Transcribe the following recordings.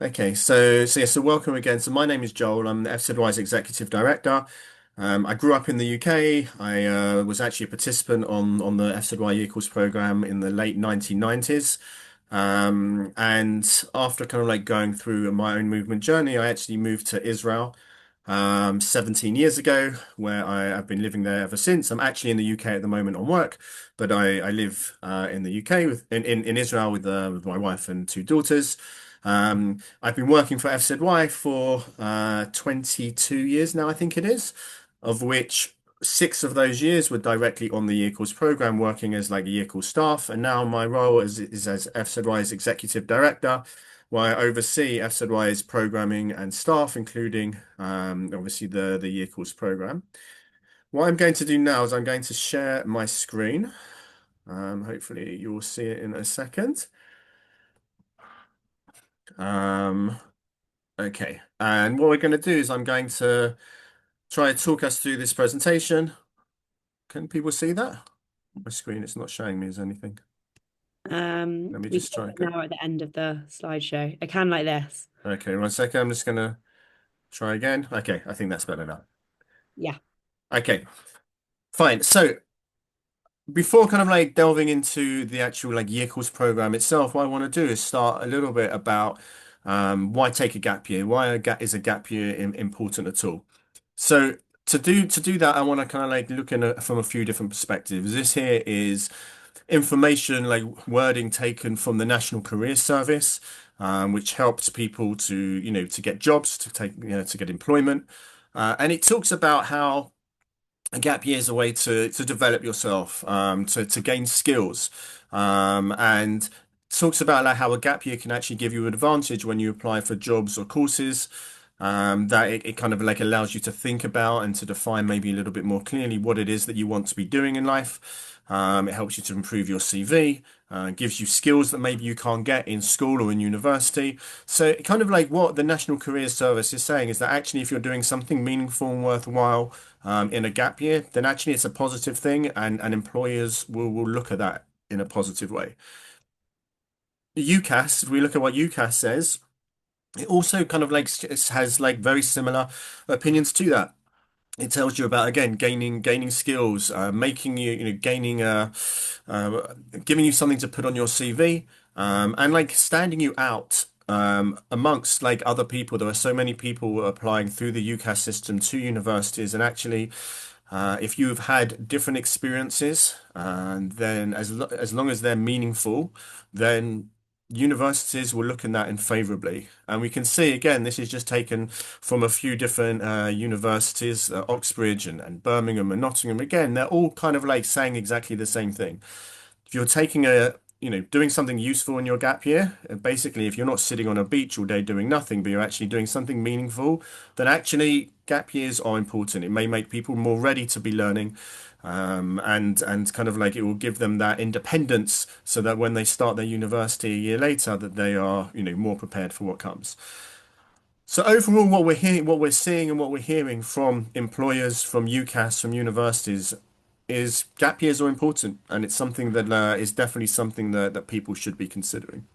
Okay, so welcome again. So my name is Joel. I'm the FZY's Executive Director. I grew up in the UK. I was actually a participant on the FZY Equals program in the late 1990s. And after kind of like going through my own movement journey, I actually moved to Israel 17 years ago, where I've been living there ever since. I'm actually in the UK at the moment on work, but I live in the UK in Israel with my wife and two daughters. I've been working for FZY for 22 years now, I think it is, of which 6 of those years were directly on the Equals program, working as like Equals staff. And now my role is as FZY's Executive Director, where I oversee FZY's programming and staff, including obviously the Equals program. What I'm going to do now is I'm going to share my screen. Hopefully you'll see it in a second. Um, Okay, and what we're going to do is I'm going to try to talk us through this presentation. Can people see that? My screen is not showing me as anything. Let me We can just do try. it now at the end of the slideshow. I can like this. Okay, 1 second. I'm just going to try again. Okay, I think that's better now. Yeah. Okay, fine. So before kind of like delving into the actual like year course program itself, what I want to do is start a little bit about why take a gap year? Why is a gap year important at all? So to do that, I want to kind of like look in from a few different perspectives. This here is information like wording taken from the National Career Service, which helps people to to get jobs, to take to get employment, and it talks about how a gap year is a way to develop yourself, to gain skills, and talks about like how a gap year can actually give you an advantage when you apply for jobs or courses. That it kind of like allows you to think about and to define maybe a little bit more clearly what it is that you want to be doing in life. It helps you to improve your CV, gives you skills that maybe you can't get in school or in university. So kind of like what the National Career Service is saying is that actually if you're doing something meaningful and worthwhile in a gap year, then actually it's a positive thing and employers will look at that in a positive way. UCAS, if we look at what UCAS says, it also kind of like has like very similar opinions to that. It tells you about again gaining skills, making you gaining uh, giving you something to put on your CV, and like standing you out amongst like other people. There are so many people applying through the UCAS system to universities, and actually, if you've had different experiences, and then as long as they're meaningful, then universities will look at that in favorably. And we can see again, this is just taken from a few different universities, Oxbridge and Birmingham and Nottingham. Again, they're all kind of like saying exactly the same thing. If you're taking doing something useful in your gap year, basically, if you're not sitting on a beach all day doing nothing, but you're actually doing something meaningful, then actually gap years are important. It may make people more ready to be learning, and kind of like it will give them that independence so that when they start their university a year later, that they are, more prepared for what comes. So overall, what we're seeing, and what we're hearing from employers, from UCAS, from universities, is gap years are important, and it's something that is definitely something that people should be considering.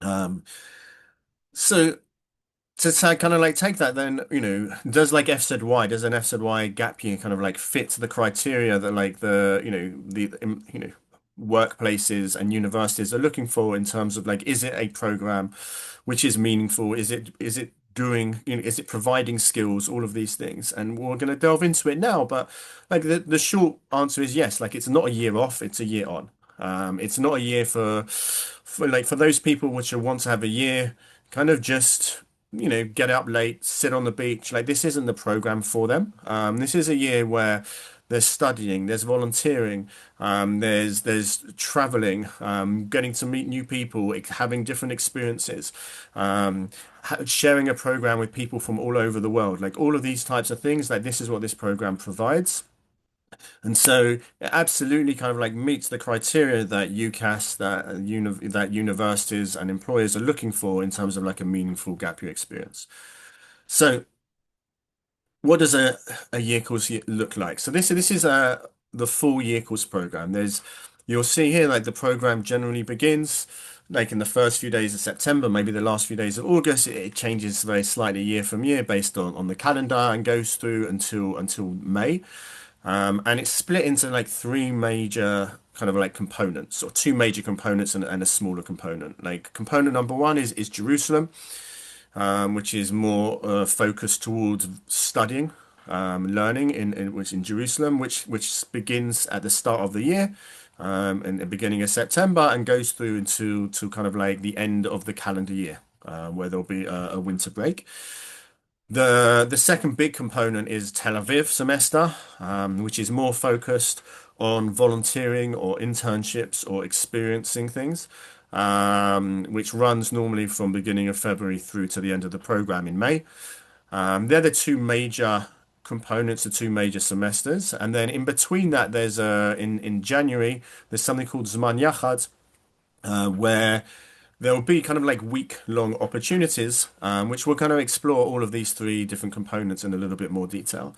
Um, so to kind of like take that, then does like FZY, does an FZY gap year kind of like fit the criteria that like the workplaces and universities are looking for in terms of like, is it a program which is meaningful? Is it doing, is it providing skills, all of these things? And we're going to delve into it now, but like the short answer is yes, like it's not a year off, it's a year on. It's not a year for those people which want to have a year, kind of just get up late, sit on the beach. Like this isn't the program for them. This is a year where there's studying, there's volunteering, there's traveling, getting to meet new people, having different experiences, sharing a program with people from all over the world. Like all of these types of things, like this is what this program provides. And so it absolutely kind of like meets the criteria that UCAS, that universities and employers are looking for in terms of like a meaningful gap year experience. So what does a year course look like? So this is the full year course program. You'll see here like the program generally begins. like in the first few days of September, maybe the last few days of August. It changes very slightly year from year based on the calendar and goes through until May. And it's split into like three major kind of like components, or two major components and a smaller component. Like component number one is Jerusalem, which is more focused towards studying, learning in Jerusalem, which begins at the start of the year, in the beginning of September and goes through into to kind of like the end of the calendar year, where there'll be a winter break. The second big component is Tel Aviv semester, which is more focused on volunteering or internships or experiencing things, which runs normally from beginning of February through to the end of the program in May. They're the two major components, the two major semesters, and then in between that, there's in January there's something called Zman Yachad, where there will be kind of like week-long opportunities, which will kind of explore all of these three different components in a little bit more detail.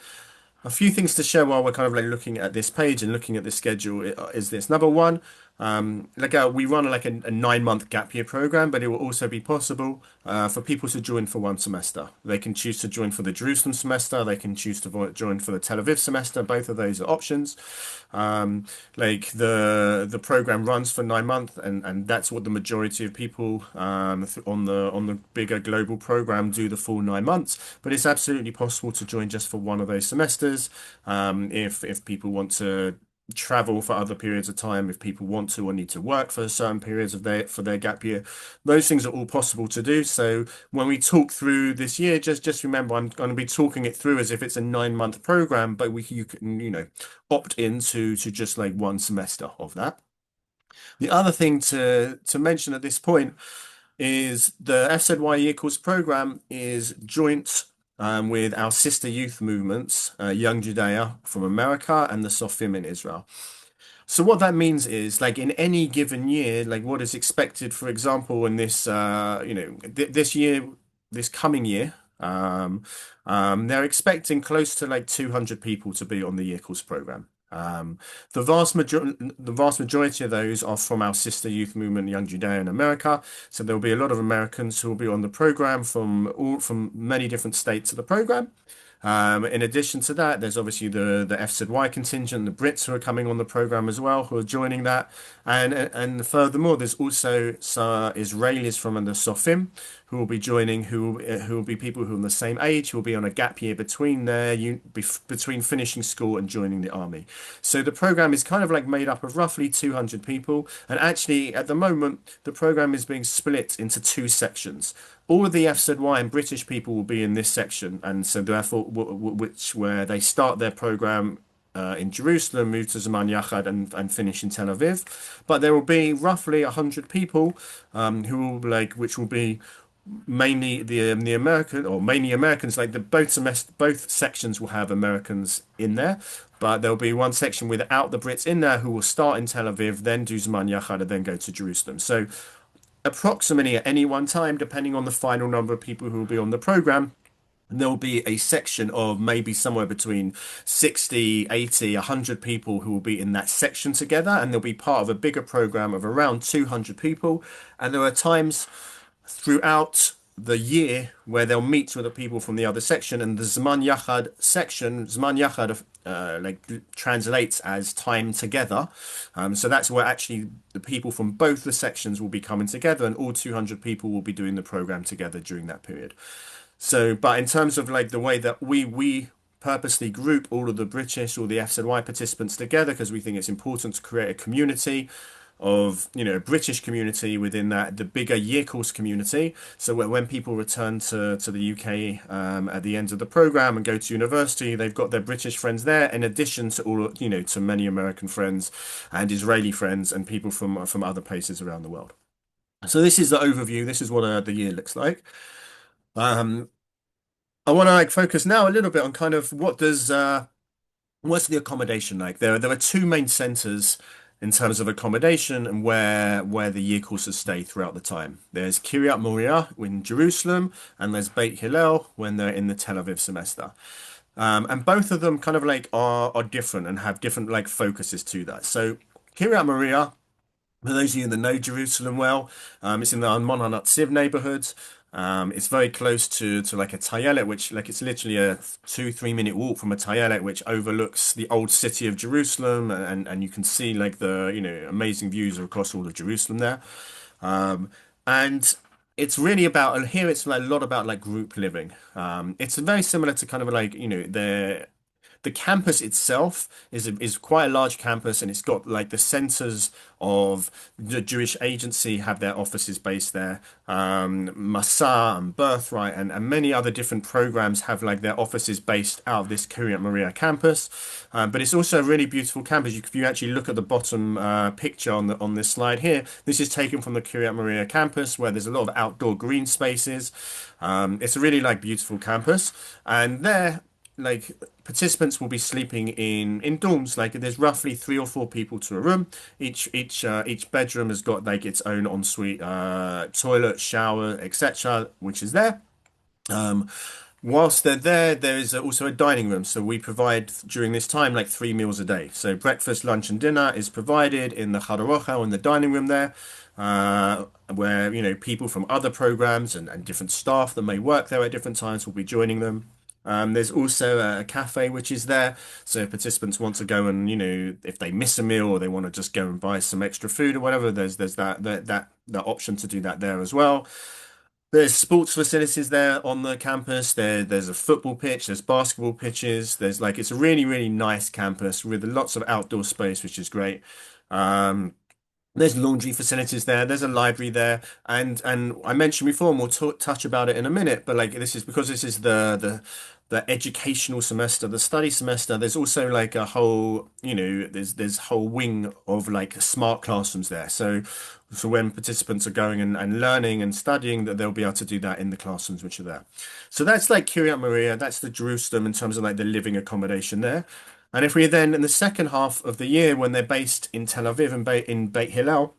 A few things to share while we're kind of like looking at this page and looking at this schedule is this. Number one, we run like a 9 month gap year program, but it will also be possible for people to join for one semester. They can choose to join for the Jerusalem semester. They can choose to join for the Tel Aviv semester. Both of those are options. Like the program runs for 9 months, and that's what the majority of people on the bigger global program do, the full 9 months. But it's absolutely possible to join just for one of those semesters, if people want to travel for other periods of time, if people want to or need to work for certain periods of their gap year. Those things are all possible to do. So when we talk through this year, just remember I'm going to be talking it through as if it's a 9 month program, but you can opt into to just like one semester of that. The other thing to mention at this point is the FZY Year Course program is joint with our sister youth movements, Young Judea from America and the Sofim in Israel. So what that means is, like in any given year, like what is expected, for example, in this, this year, this coming year, they're expecting close to like 200 people to be on the year course program. The vast majority of those are from our sister youth movement, Young Judea in America. So there'll be a lot of Americans who will be on the program from many different states of the program. In addition to that, there's obviously the FZY contingent, the Brits who are coming on the program as well, who are joining that, and furthermore, there's also some Israelis from the Sofim who will be joining, who will be people who are the same age, who will be on a gap year between finishing school and joining the army. So the program is kind of like made up of roughly 200 people, and actually at the moment the program is being split into two sections. All of the FZY and British people will be in this section, and so therefore, where they start their program in Jerusalem, move to Zman Yachad, and finish in Tel Aviv. But there will be roughly 100 people which will be mainly the American, or mainly Americans. Like both sections will have Americans in there, but there'll be one section without the Brits in there who will start in Tel Aviv, then do Zman Yachad, and then go to Jerusalem. So approximately at any one time, depending on the final number of people who will be on the program, there'll be a section of maybe somewhere between 60, 80, 100 people who will be in that section together, and they'll be part of a bigger program of around 200 people. And there are times throughout the year where they'll meet with the people from the other section, and the Zman Yachad section, Zman Yachad translates as time together. So that's where actually the people from both the sections will be coming together, and all 200 people will be doing the program together during that period. So, but in terms of like the way that we purposely group all of the British or the FZY participants together, because we think it's important to create a community of, a British community within that, the bigger year course community. So when people return to the UK at the end of the program and go to university, they've got their British friends there, in addition to all, to many American friends and Israeli friends and people from other places around the world. So this is the overview. This is what the year looks like. Um, I want to like focus now a little bit on kind of what's the accommodation like? There are two main centers in terms of accommodation and where the year courses stay throughout the time. There's Kiryat Moriah in Jerusalem, and there's Beit Hillel when they're in the Tel Aviv semester. And both of them kind of like are different and have different like focuses to that. So Kiryat Moriah For those of you that know Jerusalem well, it's in the Almon HaNatsiv neighborhood. It's very close to like a Tayelet, which like it's literally a 2, 3 minute walk from a Tayelet, which overlooks the old city of Jerusalem, and you can see like the amazing views across all of Jerusalem there. Um, and it's really about, and here it's like a lot about like group living. It's very similar to kind of like the campus itself is quite a large campus, and it's got like the centers of the Jewish Agency have their offices based there. Masa and Birthright and many other different programs have like their offices based out of this Kiryat Maria campus. But it's also a really beautiful campus. If you actually look at the bottom picture on this slide here, this is taken from the Kiryat Maria campus where there's a lot of outdoor green spaces. It's a really like beautiful campus, and there like participants will be sleeping in dorms. Like there's roughly 3 or 4 people to a room. Each bedroom has got like its own ensuite toilet, shower, etc., which is there. Um, Whilst they're there, there is also a dining room. So we provide during this time like 3 meals a day. So breakfast, lunch, and dinner is provided in the Chadarocha in the dining room there, where people from other programs and different staff that may work there at different times will be joining them. There's also a cafe which is there, so if participants want to go and if they miss a meal or they want to just go and buy some extra food or whatever, there's that option to do that there as well. There's sports facilities there on the campus. There's a football pitch, there's basketball pitches. There's like it's a really, really nice campus with lots of outdoor space, which is great. Um, there's laundry facilities there. There's a library there, and I mentioned before, and we'll touch about it in a minute. But like this is because this is the educational semester, the study semester. There's also like a whole, there's whole wing of like smart classrooms there. So when participants are going and learning and studying, that they'll be able to do that in the classrooms which are there. So that's like Kiryat Maria. That's the Jerusalem in terms of like the living accommodation there. And if we then in the second half of the year when they're based in Tel Aviv and in Beit Hillel,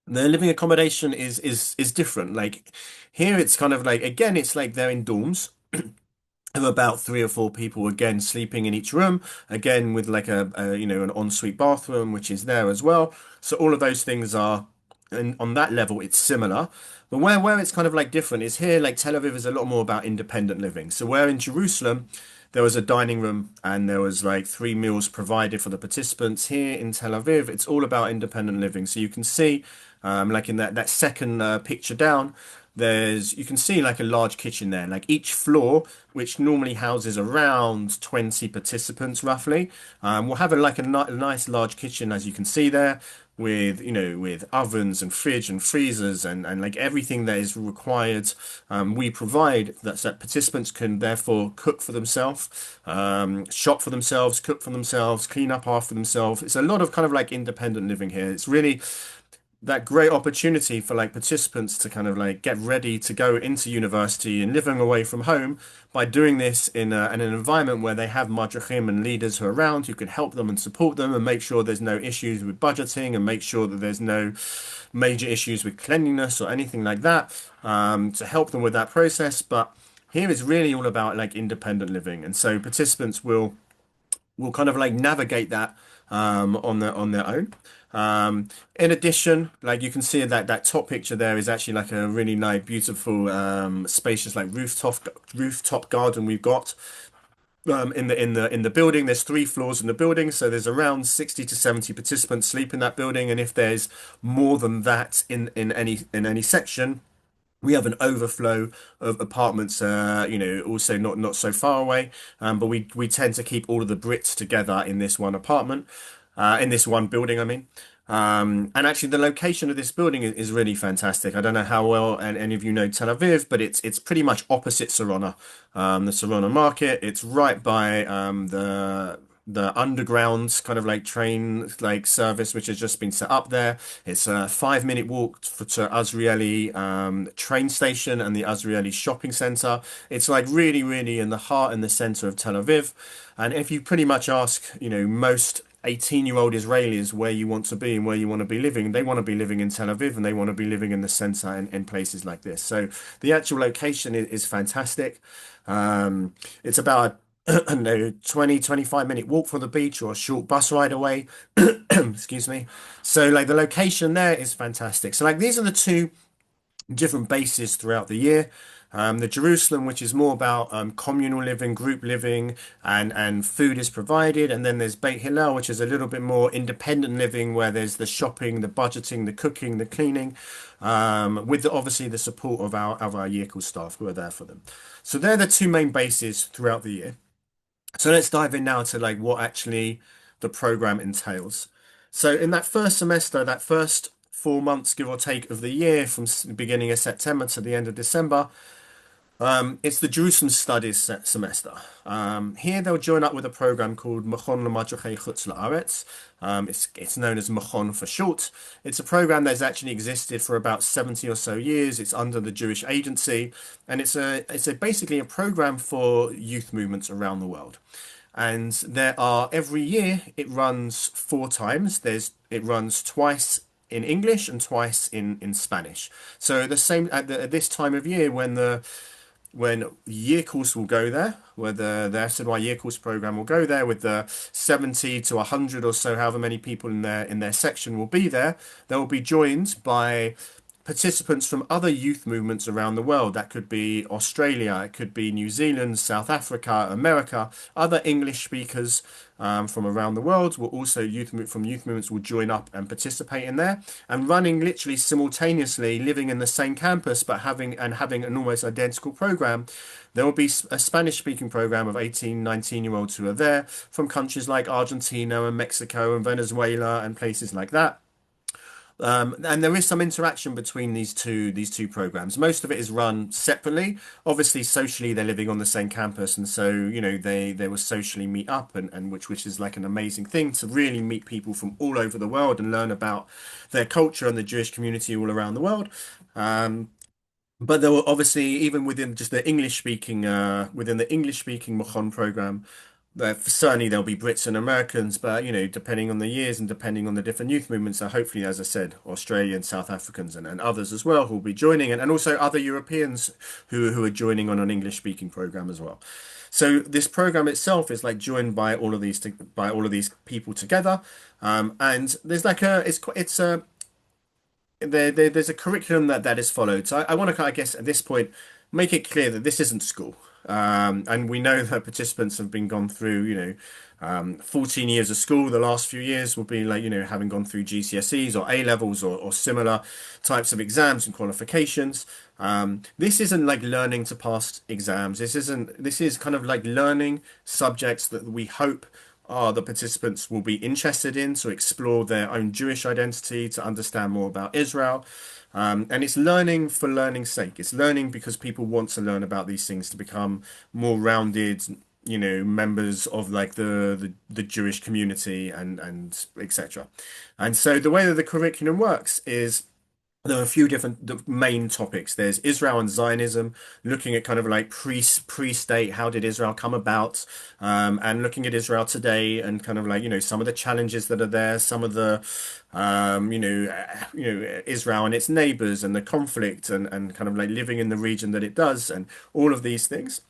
their living accommodation is different. Like here, it's kind of like again, it's like they're in dorms of about 3 or 4 people again sleeping in each room, again with like an ensuite bathroom which is there as well. So all of those things are, and on that level it's similar. But where it's kind of like different is here, like Tel Aviv is a lot more about independent living. So where in Jerusalem there was a dining room and there was like 3 meals provided for the participants, here in Tel Aviv it's all about independent living. So you can see like in that second picture down, you can see like a large kitchen there. Like each floor, which normally houses around 20 participants roughly, will have like a nice large kitchen, as you can see there, with with ovens and fridge and freezers and like everything that is required. We provide that so that participants can therefore cook for themselves, shop for themselves, cook for themselves, clean up after themselves. It's a lot of kind of like independent living here. It's really that great opportunity for like participants to kind of like get ready to go into university and living away from home by doing this in an environment where they have madrachim and leaders who are around who can help them and support them and make sure there's no issues with budgeting and make sure that there's no major issues with cleanliness or anything like that, to help them with that process. But here is really all about like independent living, and so participants will kind of like navigate that on their own. In addition, like you can see that top picture there is actually like a really nice, beautiful, spacious like rooftop garden we've got in the building. There's 3 floors in the building, so there's around 60 to 70 participants sleep in that building, and if there's more than that in any section, we have an overflow of apartments, also not so far away. But we tend to keep all of the Brits together in this one apartment, in this one building, I mean. And actually, the location of this building is really fantastic. I don't know how well and any of you know Tel Aviv, but it's pretty much opposite Sarona, the Sarona market. It's right by the underground kind of like train like service which has just been set up there. It's a 5 minute walk to Azrieli train station and the Azrieli shopping center. It's like really, really in the heart and the center of Tel Aviv. And if you pretty much ask, most 18-year-old Israelis where you want to be and where you want to be living, they want to be living in Tel Aviv and they want to be living in the center and in places like this. So the actual location is fantastic. It's about no 20-25 minute walk from the beach or a short bus ride away. Excuse me. So like the location there is fantastic. So like these are the two different bases throughout the year. The Jerusalem, which is more about communal living, group living, and food is provided, and then there's Beit Hillel, which is a little bit more independent living, where there's the shopping, the budgeting, the cooking, the cleaning, with obviously the support of our Yekul staff who are there for them. So they're the two main bases throughout the year. So let's dive in now to like what actually the program entails. So in that first semester, that first 4 months, give or take, of the year, from the beginning of September to the end of December, it's the Jerusalem Studies semester. Here they'll join up with a program called Machon L'Madrechei Chutz La'aretz. It's known as Machon for short. It's a program that's actually existed for about 70 or so years. It's under the Jewish Agency, and it's basically a program for youth movements around the world. And there are every year it runs 4 times. It runs twice in English and twice in Spanish. So the same at this time of year when year course will go there, where the FZY year course program will go there with the 70 to 100 or so, however many people in their section will be there. They will be joined by participants from other youth movements around the world. That could be Australia, it could be New Zealand, South Africa, America. Other English speakers from around the world will also from youth movements will join up and participate in there, and running literally simultaneously, living in the same campus but having an almost identical program. There will be a Spanish speaking program of 18, 19-year-olds who are there from countries like Argentina and Mexico and Venezuela and places like that. And there is some interaction between these two programs. Most of it is run separately. Obviously, socially, they're living on the same campus, and so they will socially meet up, and which is like an amazing thing to really meet people from all over the world and learn about their culture and the Jewish community all around the world. But there were obviously, even within just the English speaking within the English speaking Machon program, certainly there'll be Brits and Americans, but depending on the years and depending on the different youth movements, so hopefully, as I said, Australian, South Africans, and others as well who will be joining, and also other Europeans who are joining on an English speaking program as well. So this program itself is like joined by all of these people together, and there's like it's a there's a curriculum that is followed. So I want to, I guess, at this point, make it clear that this isn't school. And we know that participants have been gone through, 14 years of school. The last few years will be like, having gone through GCSEs or A levels or similar types of exams and qualifications. This isn't like learning to pass exams. This is kind of like learning subjects that we hope the participants will be interested in to explore their own Jewish identity, to understand more about Israel. And it's learning for learning's sake. It's learning because people want to learn about these things to become more rounded, members of like the Jewish community and etc. And so the way that the curriculum works is there are a few different main topics. There's Israel and Zionism, looking at kind of like pre-state, how did Israel come about, and looking at Israel today and kind of like some of the challenges that are there, some of the Israel and its neighbors and the conflict and kind of like living in the region that it does and all of these things.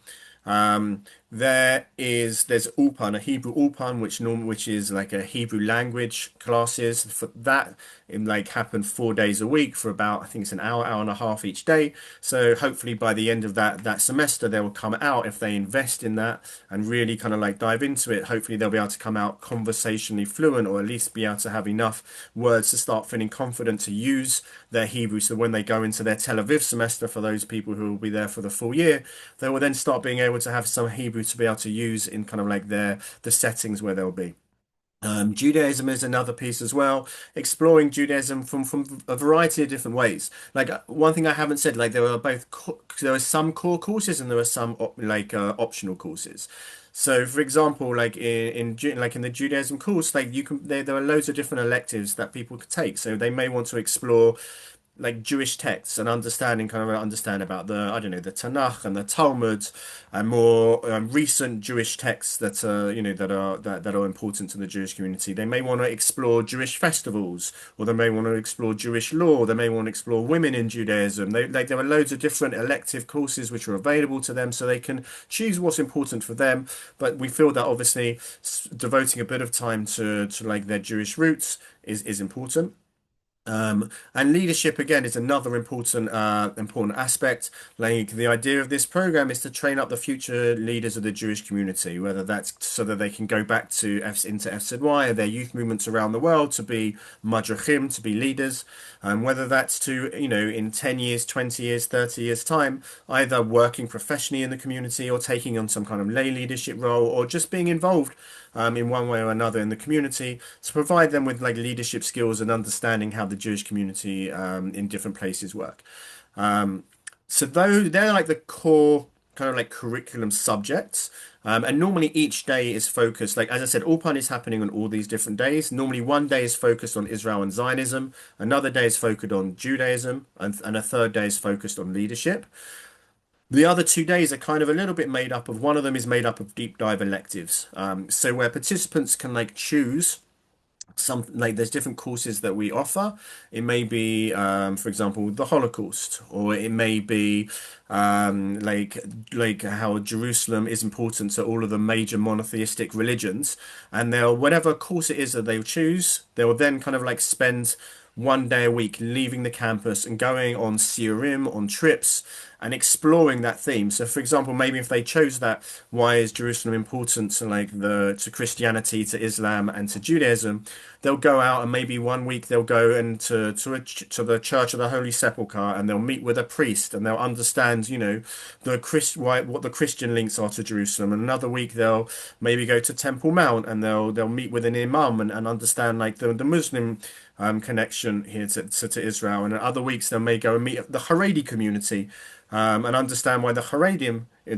There's Ulpan, a Hebrew Ulpan, which is like a Hebrew language classes for that. It like happen 4 days a week for about, I think it's an hour and a half each day. So hopefully by the end of that semester, they will come out, if they invest in that and really kind of like dive into it. Hopefully they'll be able to come out conversationally fluent, or at least be able to have enough words to start feeling confident to use their Hebrew. So when they go into their Tel Aviv semester, for those people who will be there for the full year, they will then start being able to have some Hebrew to be able to use in kind of like the settings where they'll be. Judaism is another piece as well, exploring Judaism from a variety of different ways. Like one thing I haven't said, like there are some core courses and there are some optional courses. So, for example, like in the Judaism course, like there are loads of different electives that people could take. So they may want to explore like Jewish texts and understanding kind of understand about the I don't know the Tanakh and the Talmud and more recent Jewish texts that that are important to the Jewish community. They may want to explore Jewish festivals, or they may want to explore Jewish law. They may want to explore women in Judaism. There are loads of different elective courses which are available to them, so they can choose what's important for them. But we feel that obviously devoting a bit of time to like their Jewish roots is important. And leadership again is another important aspect. Like the idea of this program is to train up the future leaders of the Jewish community, whether that's so that they can go back into FZY or their youth movements around the world to be madrachim, to be leaders, whether that's to, in 10 years, 20 years, 30 years time, either working professionally in the community or taking on some kind of lay leadership role or just being involved in one way or another in the community to provide them with like leadership skills and understanding how the Jewish community in different places work. Um, so they're like the core kind of like curriculum subjects. And normally each day is focused, like as I said, Ulpan is happening on all these different days. Normally one day is focused on Israel and Zionism, another day is focused on Judaism, and a third day is focused on leadership. The other 2 days are kind of a little bit made up of, one of them is made up of deep dive electives. So where participants can like choose some like there's different courses that we offer. It may be, for example, the Holocaust, or it may be like how Jerusalem is important to all of the major monotheistic religions, and they'll whatever course it is that they choose, they'll then kind of like spend 1 day a week leaving the campus and going on siurim, on trips, and exploring that theme. So, for example, maybe if they chose that, why is Jerusalem important to to Christianity, to Islam, and to Judaism? They'll go out and maybe 1 week they'll go into to the Church of the Holy Sepulchre and they'll meet with a priest and they'll understand, what the Christian links are to Jerusalem. And another week they'll maybe go to Temple Mount and they'll meet with an imam and understand like the Muslim connection here to Israel. And in other weeks, they may go and meet the Haredi community and understand why the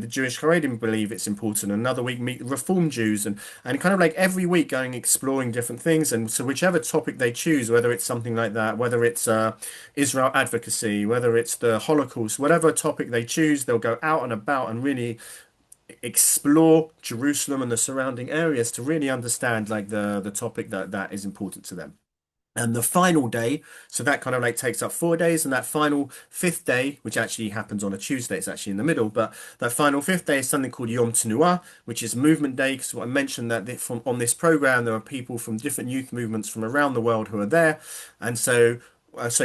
Jewish Haredim believe it's important. Another week, meet Reform Jews and kind of like every week going exploring different things. And so whichever topic they choose, whether it's something like that, whether it's Israel advocacy, whether it's the Holocaust, whatever topic they choose, they'll go out and about and really explore Jerusalem and the surrounding areas to really understand like the topic that is important to them. And the final day, so that kind of like takes up 4 days, and that final fifth day, which actually happens on a Tuesday, it's actually in the middle, but that final fifth day is something called Yom Tenuah, which is Movement Day. Because what I mentioned that from on this program, there are people from different youth movements from around the world who are there, and so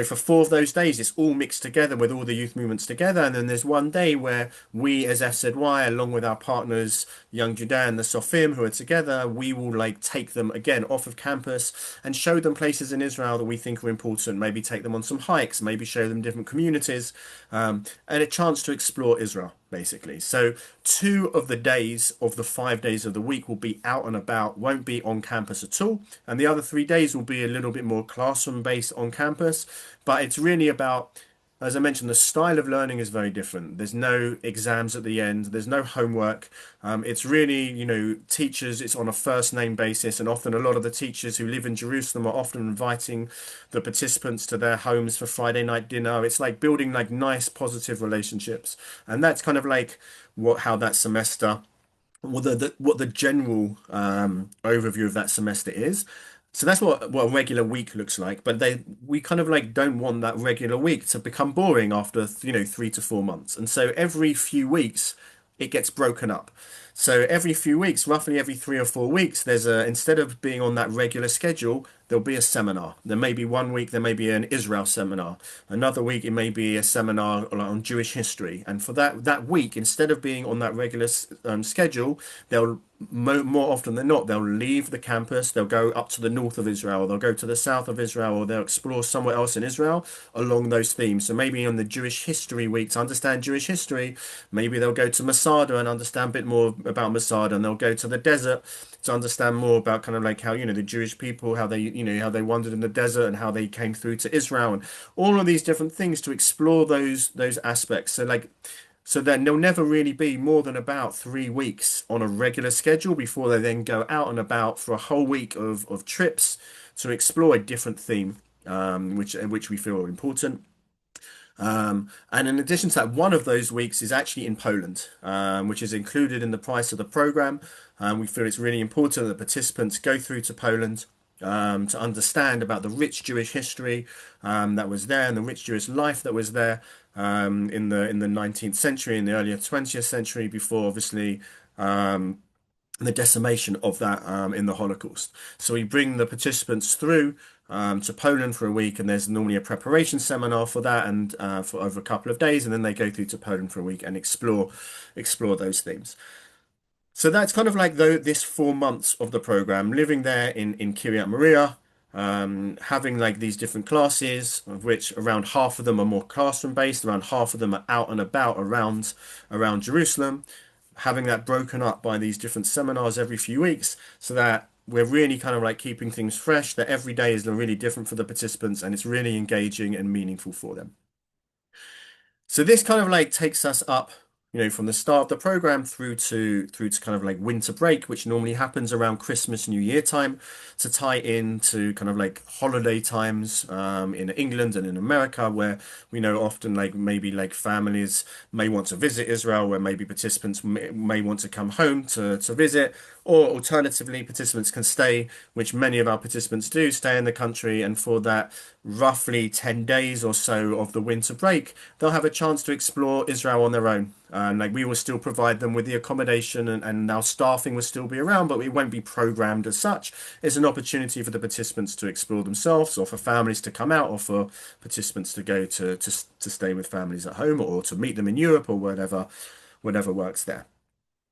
for 4 of those days, it's all mixed together with all the youth movements together. And then there's one day where we, as FZY, along with our partners, Young Judah and the Sofim, who are together, we will like take them again off of campus and show them places in Israel that we think are important. Maybe take them on some hikes, maybe show them different communities, and a chance to explore Israel, basically. So 2 of the days of the 5 days of the week will be out and about, won't be on campus at all. And the other 3 days will be a little bit more classroom based on campus. But it's really about, as I mentioned, the style of learning is very different. There's no exams at the end. There's no homework. It's really, teachers, it's on a first name basis. And often a lot of the teachers who live in Jerusalem are often inviting the participants to their homes for Friday night dinner. It's like building like nice, positive relationships. And that's kind of like how that semester what the general overview of that semester is. So that's what a regular week looks like. But we kind of like don't want that regular week to become boring after 3 to 4 months. And so every few weeks it gets broken up. So every few weeks, roughly every 3 or 4 weeks, instead of being on that regular schedule, there'll be a seminar. There may be 1 week, there may be an Israel seminar. Another week, it may be a seminar on Jewish history. And for that week, instead of being on that regular schedule, they'll more often than not, they'll leave the campus, they'll go up to the north of Israel, they'll go to the south of Israel, or they'll explore somewhere else in Israel along those themes. So maybe on the Jewish History Week, to understand Jewish history, maybe they'll go to Masada and understand a bit more about Masada, and they'll go to the desert to understand more about kind of like how, the Jewish people, how how they wandered in the desert and how they came through to Israel, and all of these different things to explore those aspects. So then there'll never really be more than about 3 weeks on a regular schedule before they then go out and about for a whole week of trips to explore a different theme, which we feel are important. And in addition to that, one of those weeks is actually in Poland, which is included in the price of the program. We feel it's really important that participants go through to Poland to understand about the rich Jewish history that was there and the rich Jewish life that was there in the 19th century, in the earlier 20th century, before obviously the decimation of that in the Holocaust. So we bring the participants through to Poland for a week, and there's normally a preparation seminar for that, and for over a couple of days, and then they go through to Poland for a week and explore those themes. So that's kind of like this 4 months of the program, living there in Kiryat Maria, having like these different classes, of which around half of them are more classroom based, around half of them are out and about around Jerusalem, having that broken up by these different seminars every few weeks, so that we're really kind of like keeping things fresh, that every day is really different for the participants and it's really engaging and meaningful for them. So this kind of like takes us up, from the start of the program through to kind of like winter break, which normally happens around Christmas, New Year time, to tie into kind of like holiday times in England and in America, where we know often like maybe like families may want to visit Israel, where maybe participants may want to come home to visit, or alternatively, participants can stay, which many of our participants do, stay in the country, and for that roughly 10 days or so of the winter break, they'll have a chance to explore Israel on their own. And like we will still provide them with the accommodation and our staffing will still be around, but we won't be programmed as such. It's an opportunity for the participants to explore themselves, or for families to come out, or for participants to go to stay with families at home, or to meet them in Europe, or whatever works there.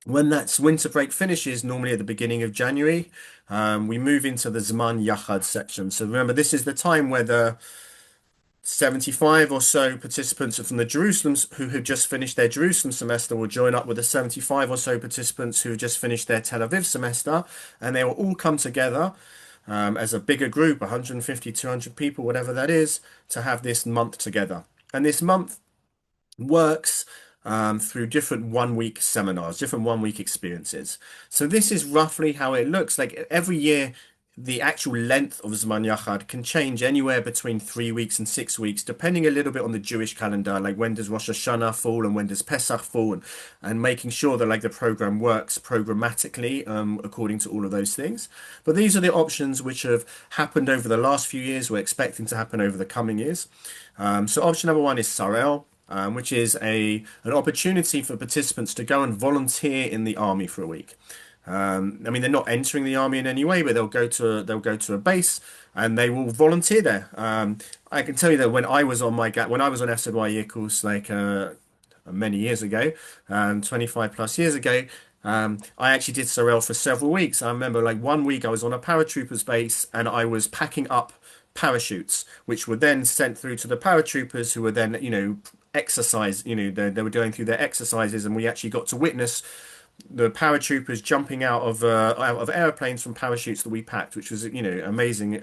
When that winter break finishes, normally at the beginning of January, we move into the Zman Yachad section. So remember, this is the time where the 75 or so participants from the Jerusalem who have just finished their Jerusalem semester will join up with the 75 or so participants who have just finished their Tel Aviv semester, and they will all come together as a bigger group, 150, 200 people, whatever that is, to have this month together. And this month works through different 1 week seminars, different 1 week experiences. So this is roughly how it looks. Like every year, the actual length of Zman Yachad can change anywhere between 3 weeks and 6 weeks, depending a little bit on the Jewish calendar, like when does Rosh Hashanah fall and when does Pesach fall, and making sure that like the program works programmatically according to all of those things. But these are the options which have happened over the last few years. We're expecting to happen over the coming years. So option number one is Sarel, which is an opportunity for participants to go and volunteer in the army for a week. I mean, they're not entering the army in any way, but they'll go to a base and they will volunteer there. I can tell you that when I was on FZY year course, like many years ago, 25 plus years ago, I actually did Sorel for several weeks. I remember like 1 week I was on a paratroopers base and I was packing up parachutes, which were then sent through to the paratroopers who were then, exercise, they were going through their exercises, and we actually got to witness the paratroopers jumping out of airplanes from parachutes that we packed, which was amazing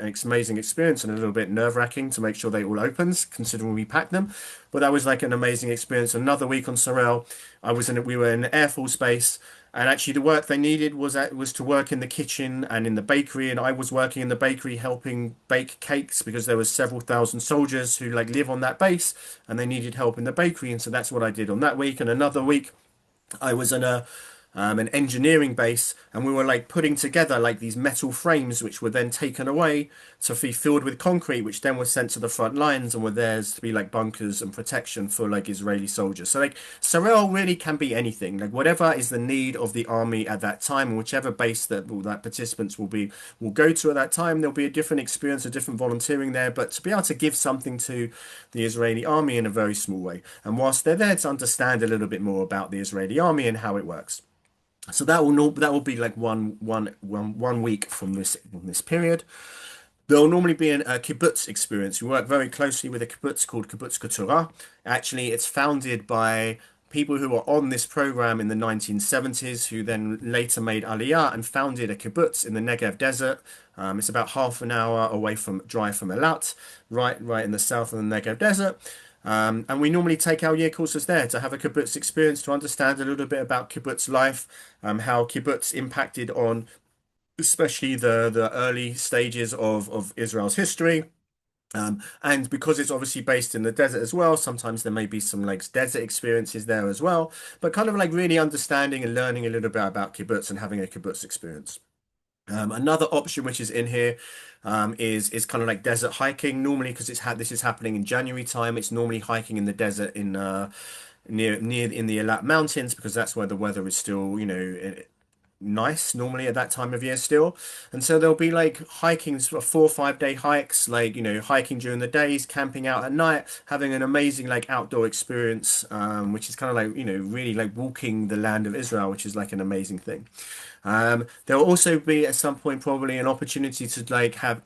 experience, and a little bit nerve-wracking to make sure they all opened, considering we packed them. But that was like an amazing experience. Another week on Sorel, we were in Air Force Base, and actually the work they needed was to work in the kitchen and in the bakery, and I was working in the bakery helping bake cakes because there was several thousand soldiers who like live on that base, and they needed help in the bakery, and so that's what I did on that week. And another week I was in an engineering base, and we were like putting together like these metal frames, which were then taken away to be filled with concrete, which then was sent to the front lines and were theirs to be like bunkers and protection for like Israeli soldiers. So like Sorel really can be anything, like whatever is the need of the army at that time, whichever base that participants will go to at that time. There'll be a different experience, a different volunteering there, but to be able to give something to the Israeli army in a very small way, and whilst they're there to understand a little bit more about the Israeli army and how it works. So that will be like one week from this period. There'll normally be a kibbutz experience. We work very closely with a kibbutz called Kibbutz Keturah. Actually, it's founded by people who were on this program in the 1970s, who then later made Aliyah and founded a kibbutz in the Negev desert. It's about half an hour away from drive from Eilat, right in the south of the Negev desert. And we normally take our year courses there to have a kibbutz experience, to understand a little bit about kibbutz life, how kibbutz impacted on especially the early stages of Israel's history, And because it's obviously based in the desert as well, sometimes there may be some like desert experiences there as well, but kind of like really understanding and learning a little bit about kibbutz and having a kibbutz experience. Another option which is in here is kind of like desert hiking. Normally, because this is happening in January time, it's normally hiking in the desert in near in the Alat Mountains because that's where the weather is still, nice normally at that time of year still. And so there'll be like hiking, sort of 4 or 5 day hikes, like, hiking during the days, camping out at night, having an amazing like outdoor experience, which is kind of like, really like walking the land of Israel, which is like an amazing thing. There'll also be at some point probably an opportunity to like have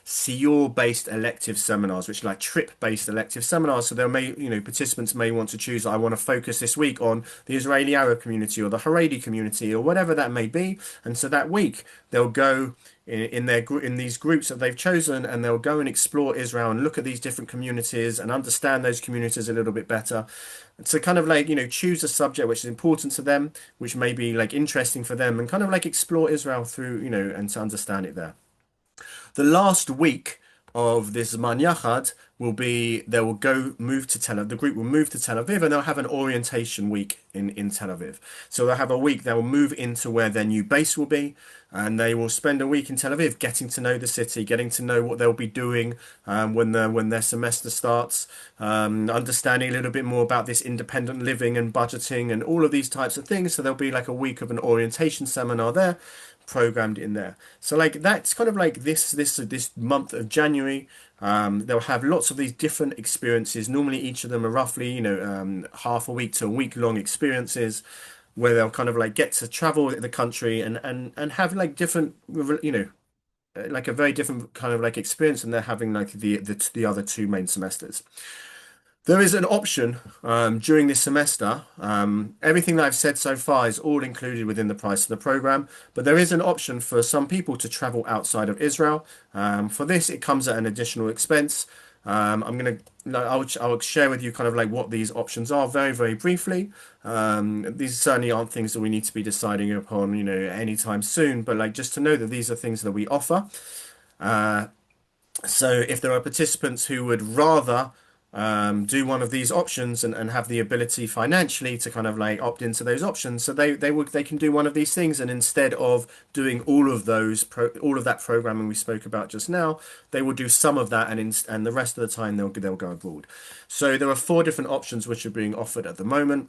SEAL-based elective seminars, which are like trip-based elective seminars. So there may, participants may want to choose, I want to focus this week on the Israeli Arab community or the Haredi community or whatever that may be. And so that week they'll go in these groups that they've chosen, and they'll go and explore Israel and look at these different communities and understand those communities a little bit better. So kind of like, choose a subject which is important to them, which may be like interesting for them, and kind of like explore Israel through, and to understand it there. The last week of this Zman Yachad will be they will go move to Tel Aviv. The group will move to Tel Aviv and they'll have an orientation week in Tel Aviv. So they'll have a week, they will move into where their new base will be, and they will spend a week in Tel Aviv getting to know the city, getting to know what they'll be doing when their semester starts, understanding a little bit more about this independent living and budgeting and all of these types of things. So there'll be like a week of an orientation seminar there programmed in there. So like that's kind of like this month of January. They'll have lots of these different experiences. Normally, each of them are roughly, half a week to a week long experiences where they'll kind of like get to travel the country and have like different, like a very different kind of like experience than they're having like the other 2 main semesters. There is an option during this semester. Everything that I've said so far is all included within the price of the program, but there is an option for some people to travel outside of Israel. For this, it comes at an additional expense. I'll share with you kind of like what these options are very, very briefly. These certainly aren't things that we need to be deciding upon, anytime soon, but like just to know that these are things that we offer. So if there are participants who would rather do one of these options and have the ability financially to kind of like opt into those options, so they can do one of these things, and instead of doing all of that programming we spoke about just now, they will do some of that, and the rest of the time they'll go abroad. So there are 4 different options which are being offered at the moment.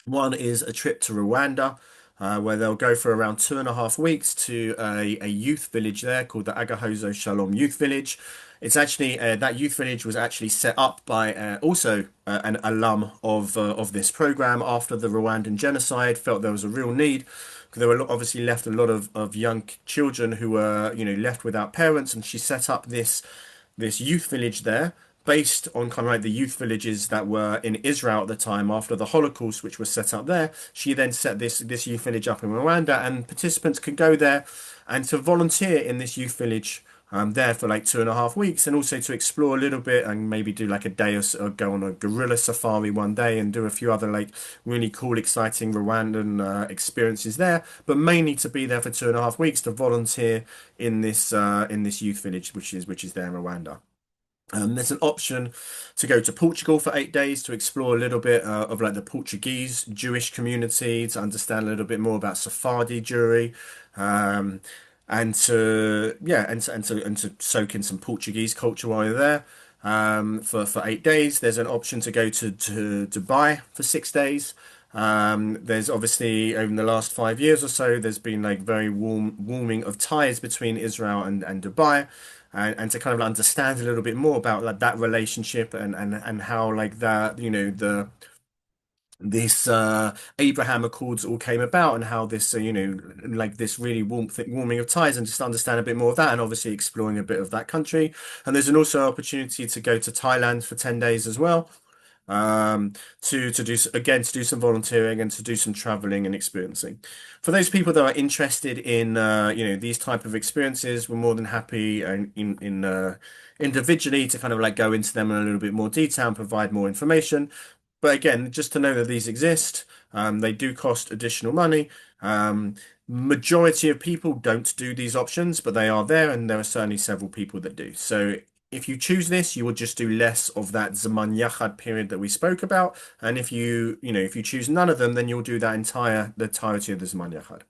One is a trip to Rwanda, where they'll go for around 2.5 weeks to a youth village there called the Agahozo Shalom Youth Village. It's actually that youth village was actually set up by also an alum of this program after the Rwandan genocide. Felt there was a real need because there were obviously left a lot of young children who were left without parents, and she set up this youth village there based on kind of like the youth villages that were in Israel at the time after the Holocaust, which was set up there. She then set this youth village up in Rwanda, and participants could go there and to volunteer in this youth village there for like 2.5 weeks, and also to explore a little bit and maybe do like a day or go on a gorilla safari one day and do a few other like really cool, exciting Rwandan experiences there, but mainly to be there for 2.5 weeks to volunteer in this youth village, which is there in Rwanda. There's an option to go to Portugal for 8 days to explore a little bit of like the Portuguese Jewish community, to understand a little bit more about Sephardi Jewry, um, and to yeah, and to soak in some Portuguese culture while you're there. For 8 days, there's an option to go to Dubai for 6 days. There's obviously over the last 5 years or so, there's been like very warming of ties between Israel and Dubai, and to kind of understand a little bit more about like that relationship and how like that the this Abraham Accords all came about, and how this like this really warming of ties, and just understand a bit more of that, and obviously exploring a bit of that country. And there's an also opportunity to go to Thailand for 10 days as well, um, to do again to do some volunteering and to do some traveling and experiencing. For those people that are interested in these type of experiences, we're more than happy individually to kind of like go into them in a little bit more detail and provide more information. But again, just to know that these exist, they do cost additional money. Majority of people don't do these options, but they are there, and there are certainly several people that do. So If you choose this, you will just do less of that Zaman Yachad period that we spoke about. And if you choose none of them, then you'll do the entirety of the Zaman Yachad.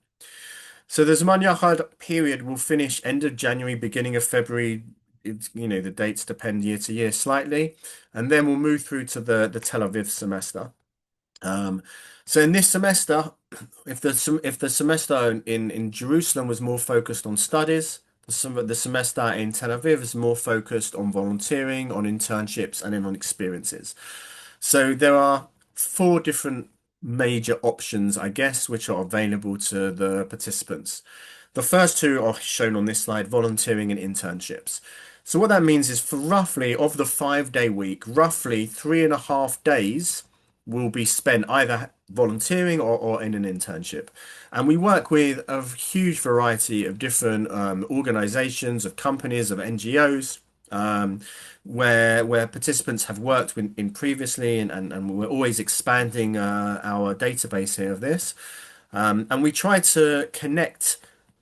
So the Zaman Yachad period will finish end of January, beginning of February. The dates depend year to year slightly. And then we'll move through to the Tel Aviv semester. Um, so in this semester, if the semester in Jerusalem was more focused on studies, the semester in Tel Aviv is more focused on volunteering, on internships, and then on experiences. So there are four different major options, I guess, which are available to the participants. The first two are shown on this slide, volunteering and internships. So what that means is for roughly of the 5-day week, roughly 3.5 days will be spent either volunteering or in an internship. And we work with a huge variety of different organizations, of companies, of NGOs, um, where participants have worked in previously, and we're always expanding our database here of this. And we try to connect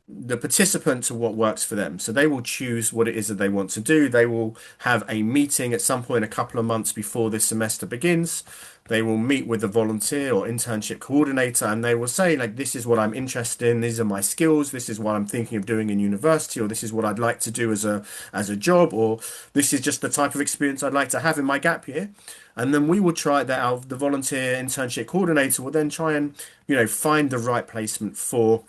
the participant to what works for them. So they will choose what it is that they want to do. They will have a meeting at some point a couple of months before this semester begins. They will meet with the volunteer or internship coordinator and they will say, like, this is what I'm interested in, these are my skills, this is what I'm thinking of doing in university, or this is what I'd like to do as a job, or this is just the type of experience I'd like to have in my gap year. And then we will try that out. The volunteer internship coordinator will then try and, find the right placement for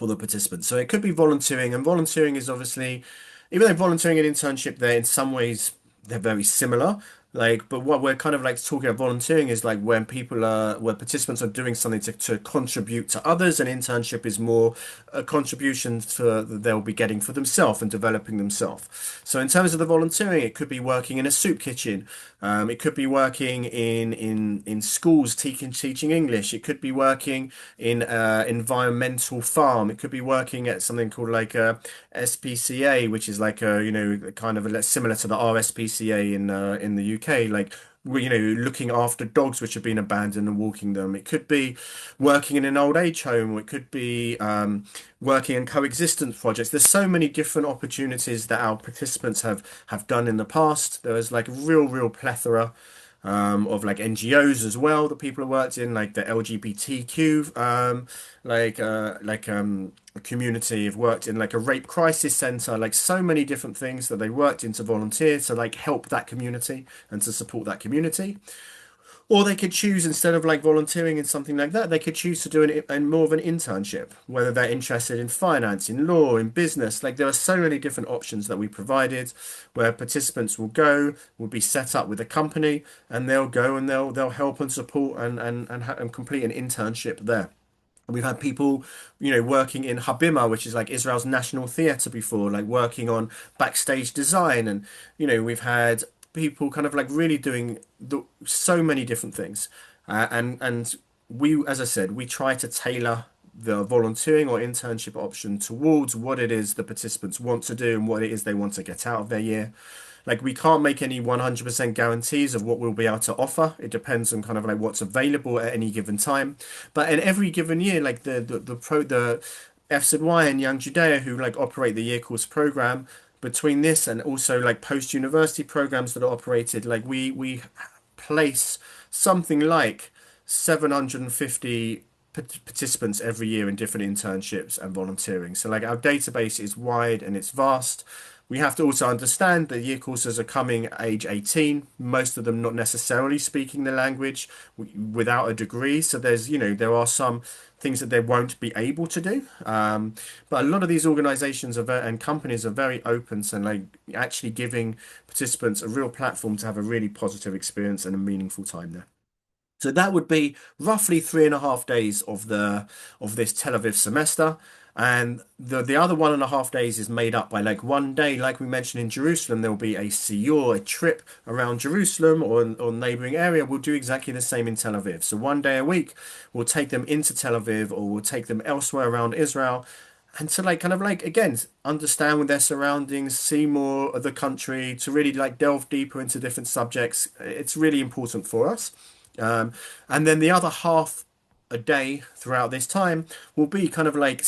the participants. So it could be volunteering, and volunteering is obviously, even though volunteering and internship, they're in some ways they're very similar. Like, but what we're kind of like talking about volunteering is like where participants are doing something to contribute to others, and internship is more a contribution that they'll be getting for themselves and developing themselves. So in terms of the volunteering, it could be working in a soup kitchen. It could be working in schools teaching English. It could be working in environmental farm. It could be working at something called like a SPCA, which is like kind of similar to the RSPCA in the UK, like looking after dogs which have been abandoned and walking them. It could be working in an old age home, or it could be working in coexistence projects. There's so many different opportunities that our participants have done in the past. There is like a real plethora of like NGOs as well that people have worked in, like the LGBTQ, a community have worked in like a rape crisis center, like so many different things that they worked in to volunteer to like help that community and to support that community. Or they could choose, instead of like volunteering in something like that, they could choose to do an more of an internship, whether they're interested in finance, in law, in business. Like there are so many different options that we provided where participants will be set up with a company and they'll go and they'll help and support and complete an internship there. We've had people, working in Habima, which is like Israel's national theatre before, like working on backstage design. And, we've had people kind of like really doing so many different things. And we, as I said, we try to tailor the volunteering or internship option towards what it is the participants want to do and what it is they want to get out of their year. Like we can't make any 100% guarantees of what we'll be able to offer. It depends on kind of like what's available at any given time. But in every given year, like the FZY and Young Judea who like operate the year course program, between this and also like post-university programs that are operated, like we place something like 750 participants every year in different internships and volunteering. So like our database is wide and it's vast. We have to also understand that year courses are coming age 18, most of them not necessarily speaking the language without a degree. So there are some things that they won't be able to do. But a lot of these organizations and companies are very open to like actually giving participants a real platform to have a really positive experience and a meaningful time there. So that would be roughly 3.5 days of this Tel Aviv semester. And the other 1.5 days is made up by like one day, like we mentioned in Jerusalem, there'll be a siyur, a trip around Jerusalem or neighboring area. We'll do exactly the same in Tel Aviv. So one day a week, we'll take them into Tel Aviv or we'll take them elsewhere around Israel and to like kind of like again understand with their surroundings, see more of the country, to really like delve deeper into different subjects. It's really important for us. Um, and then the other half a day throughout this time will be kind of like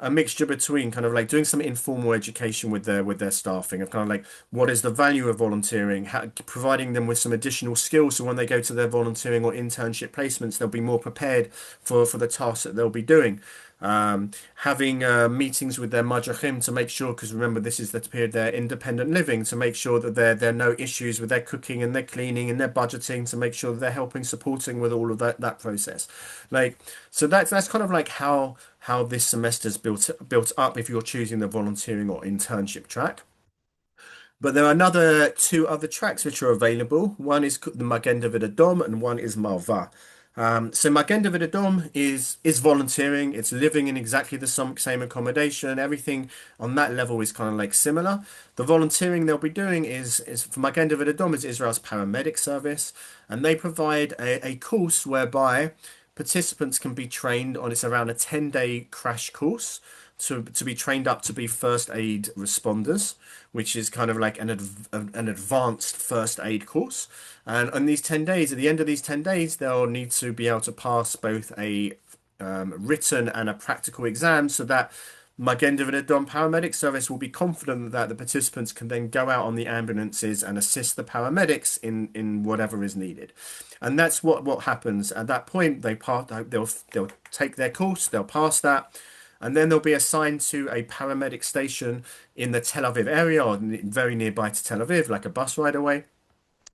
a mixture between kind of like doing some informal education with their staffing of kind of like what is the value of volunteering, providing them with some additional skills so when they go to their volunteering or internship placements, they'll be more prepared for the tasks that they'll be doing. Having meetings with their madrachim to make sure, because remember this is the period they're independent living, to make sure that there are no issues with their cooking and their cleaning and their budgeting, to make sure that they're helping supporting with all of that process. Like so that's kind of like how this semester's built up if you're choosing the volunteering or internship track. But there are another two other tracks which are available. One is the Magen David Adom and one is Malva. So Magen David Adom is volunteering. It's living in exactly the same accommodation. Everything on that level is kind of like similar. The volunteering they'll be doing is for Magen David Adom is Israel's paramedic service, and they provide a course whereby participants can be trained on. It's around a 10-day crash course to be trained up to be first aid responders, which is kind of like an advanced first aid course. And on these 10 days, at the end of these 10 days, they'll need to be able to pass both a written and a practical exam so that Magen David Adom paramedic service will be confident that the participants can then go out on the ambulances and assist the paramedics in whatever is needed. And that's what happens at that point. They'll take their course, they'll pass that, and then they'll be assigned to a paramedic station in the Tel Aviv area or very nearby to Tel Aviv, like a bus ride away.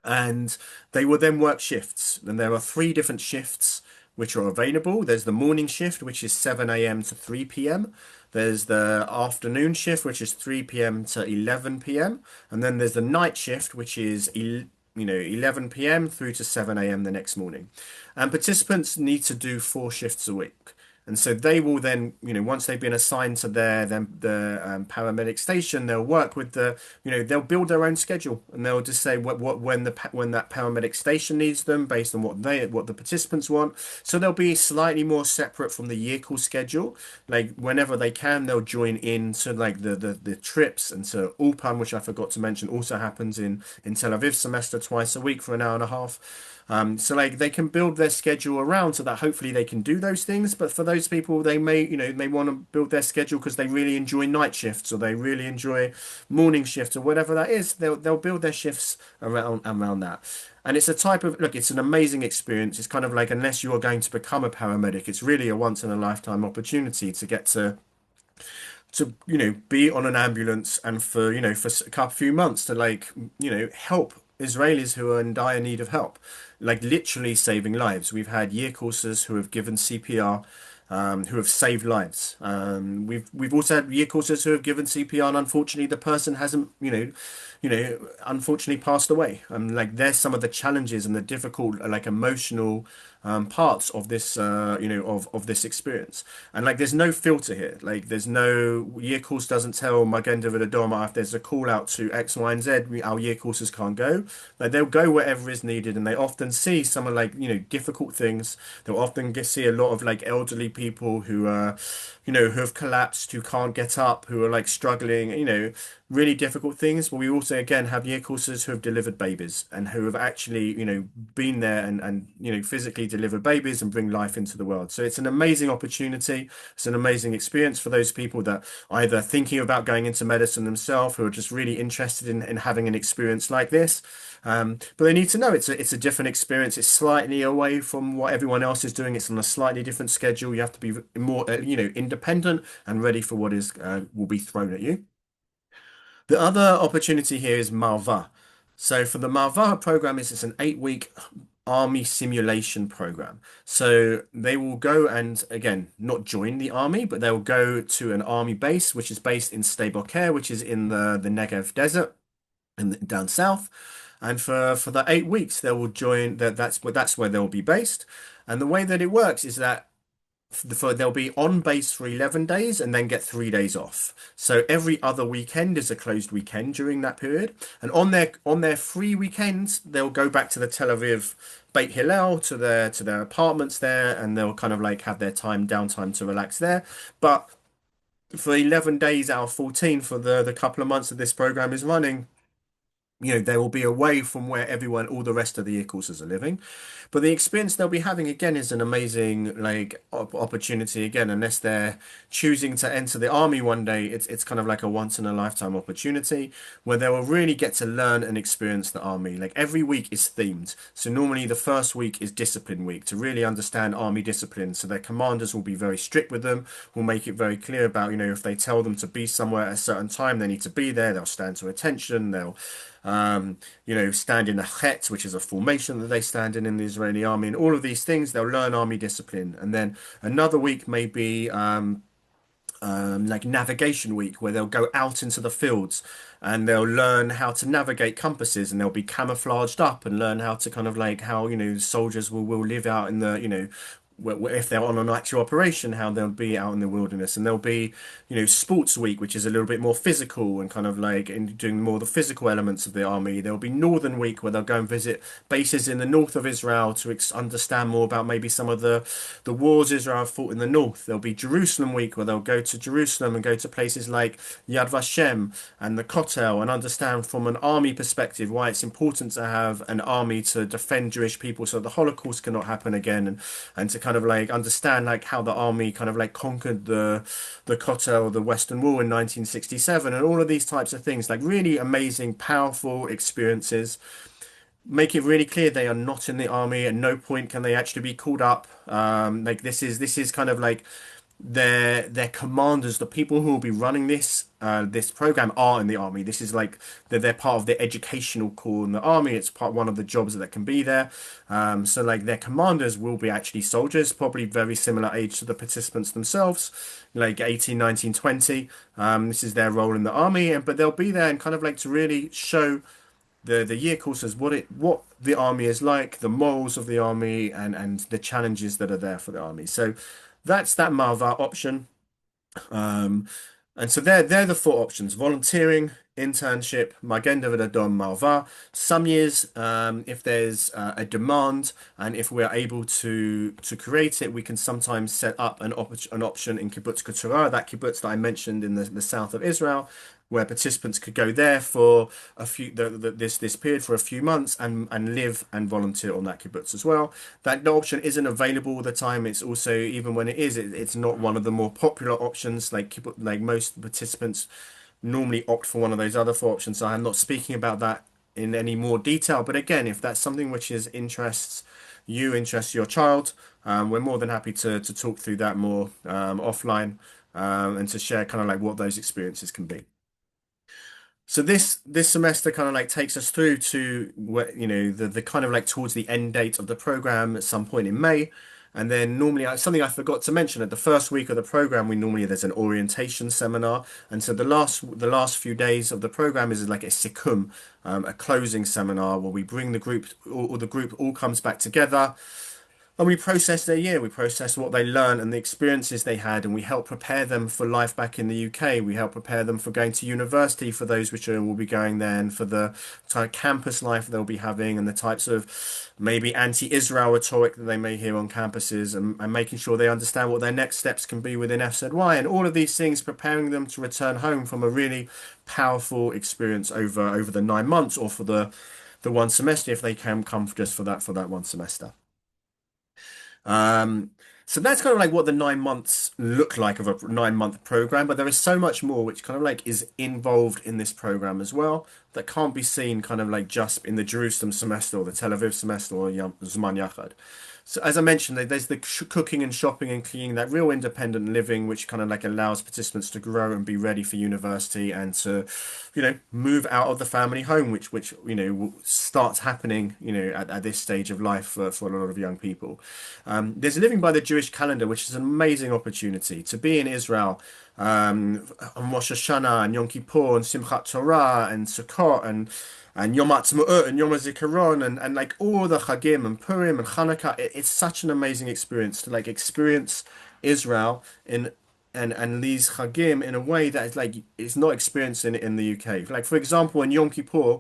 And they will then work shifts. And there are three different shifts which are available. There's the morning shift, which is 7 a.m. to 3 p.m. There's the afternoon shift, which is 3 p.m. to 11 p.m. And then there's the night shift, which is 11 p.m. through to 7 a.m. the next morning. And participants need to do 4 shifts a week. And so they will then, once they've been assigned to the paramedic station, they'll work with they'll build their own schedule, and they'll just say when that paramedic station needs them based on what the participants want. So they'll be slightly more separate from the year call schedule. Like whenever they can, they'll join in to like the trips, and so Ulpan, which I forgot to mention, also happens in Tel Aviv semester twice a week for an hour and a half. So like they can build their schedule around so that hopefully they can do those things. But for those people, they may want to build their schedule because they really enjoy night shifts or they really enjoy morning shifts or whatever that is. They'll build their shifts around that. And it's a type of look, it's an amazing experience. It's kind of like unless you are going to become a paramedic, it's really a once in a lifetime opportunity to get to be on an ambulance and for a couple few months to like help Israelis who are in dire need of help, like literally saving lives. We've had year courses who have given CPR, who have saved lives. We've also had year courses who have given CPR, and unfortunately, the person hasn't, unfortunately passed away. And like, there's some of the challenges and the difficult, like, emotional parts of this, of this experience. And like, there's no filter here. Like, there's no year course doesn't tell Magen David Adom if there's a call out to X, Y, and Z. Our year courses can't go. Like, they'll go wherever is needed, and they often see some of like, difficult things. They'll often see a lot of like elderly people who are, who have collapsed, who can't get up, who are like struggling, really difficult things. But we also again have year courses who have delivered babies and who have actually, been there and physically deliver babies and bring life into the world. So it's an amazing opportunity. It's an amazing experience for those people that either thinking about going into medicine themselves, who are just really interested in having an experience like this. But they need to know it's a different experience. It's slightly away from what everyone else is doing. It's on a slightly different schedule. You have to be more, independent and ready for what is will be thrown at you. The other opportunity here is Malva. So for the Malva program, it's an 8-week army simulation program. So they will go and again not join the army, but they'll go to an army base, which is based in Sde Boker, which is in the Negev desert and down south. And for the 8 weeks, they will join that's where they'll be based. And the way that it works is that they'll be on base for 11 days and then get 3 days off. So every other weekend is a closed weekend during that period. And on their free weekends, they'll go back to the Tel Aviv Beit Hillel to their apartments there, and they'll kind of like have their downtime to relax there. But for 11 days out of 14 for the couple of months that this program is running, they will be away from where everyone, all the rest of the year courses are living. But the experience they'll be having again is an amazing like opportunity again, unless they're choosing to enter the army one day, it's kind of like a once in a lifetime opportunity where they will really get to learn and experience the army. Like every week is themed. So normally the first week is discipline week to really understand army discipline. So their commanders will be very strict with them, will make it very clear about, if they tell them to be somewhere at a certain time, they need to be there, they'll stand to attention, they'll um, stand in a chet, which is a formation that they stand in the Israeli army, and all of these things, they'll learn army discipline. And then another week may be like navigation week, where they'll go out into the fields and they'll learn how to navigate compasses, and they'll be camouflaged up and learn how to kind of like how, soldiers will live out in the, if they're on an actual operation, how they'll be out in the wilderness. And there'll be, sports week, which is a little bit more physical and kind of like doing more the physical elements of the army. There'll be northern week, where they'll go and visit bases in the north of Israel to understand more about maybe some of the wars Israel fought in the north. There'll be Jerusalem week, where they'll go to Jerusalem and go to places like Yad Vashem and the Kotel, and understand from an army perspective why it's important to have an army to defend Jewish people so the Holocaust cannot happen again, and to kind of like understand like how the army kind of like conquered the Kotel, the Western Wall in 1967, and all of these types of things. Like really amazing, powerful experiences. Make it really clear they are not in the army. At no point can they actually be called up. Like this is kind of like their commanders, the people who will be running this program are in the army. This is like they're part of the educational core in the army. It's part one of the jobs that can be there. So like their commanders will be actually soldiers, probably very similar age to the participants themselves, like 18, 19, 20. This is their role in the army, and but they'll be there and kind of like to really show the year courses what the army is like, the morals of the army, and the challenges that are there for the army. So that's that Malva option. Um, and so they're the four options: volunteering, internship, Magen David Adom, Malva. Some years, if there's a demand and if we're able to create it, we can sometimes set up an option in Kibbutz Keturah, that kibbutz that I mentioned in the south of Israel, where participants could go there for a few this period for a few months and live and volunteer on that kibbutz as well. That option isn't available all the time. It's also, even when it is, it's not one of the more popular options. Like most participants normally opt for one of those other four options. So I'm not speaking about that in any more detail. But again, if that's something which is interests your child, we're more than happy to talk through that more offline, and to share kind of like what those experiences can be. So this semester kind of like takes us through to what, the kind of like towards the end date of the program at some point in May. And then normally something I forgot to mention, at the first week of the program, there's an orientation seminar. And so the last few days of the program is like a sikum, a closing seminar where we bring the group, or the group all comes back together. And we process their year, we process what they learned and the experiences they had, and we help prepare them for life back in the UK. We help prepare them for going to university for those which will be going there, and for the type of campus life they'll be having, and the types of maybe anti-Israel rhetoric that they may hear on campuses, and making sure they understand what their next steps can be within FZY, and all of these things preparing them to return home from a really powerful experience over the 9 months, or for the one semester if they can come just for that one semester. Um, so that's kind of like what the 9 months look like of a 9 month program, but there is so much more which kind of like is involved in this program as well, that can't be seen kind of like just in the Jerusalem semester or the Tel Aviv semester or Zman Yachad. So as I mentioned, there's the cooking and shopping and cleaning, that real independent living, which kind of like allows participants to grow and be ready for university, and to, move out of the family home, which starts happening, at this stage of life for a lot of young people. There's living by the Jewish calendar, which is an amazing opportunity to be in Israel on Rosh Hashanah and Yom Kippur and Simchat Torah and Sukkot and Yom Ha'atzmaut and Yom HaZikaron, and like all the Chagim and Purim and Hanukkah. It's such an amazing experience to like experience Israel and these Chagim in a way that is like it's not experienced in the UK. Like for example, in Yom Kippur,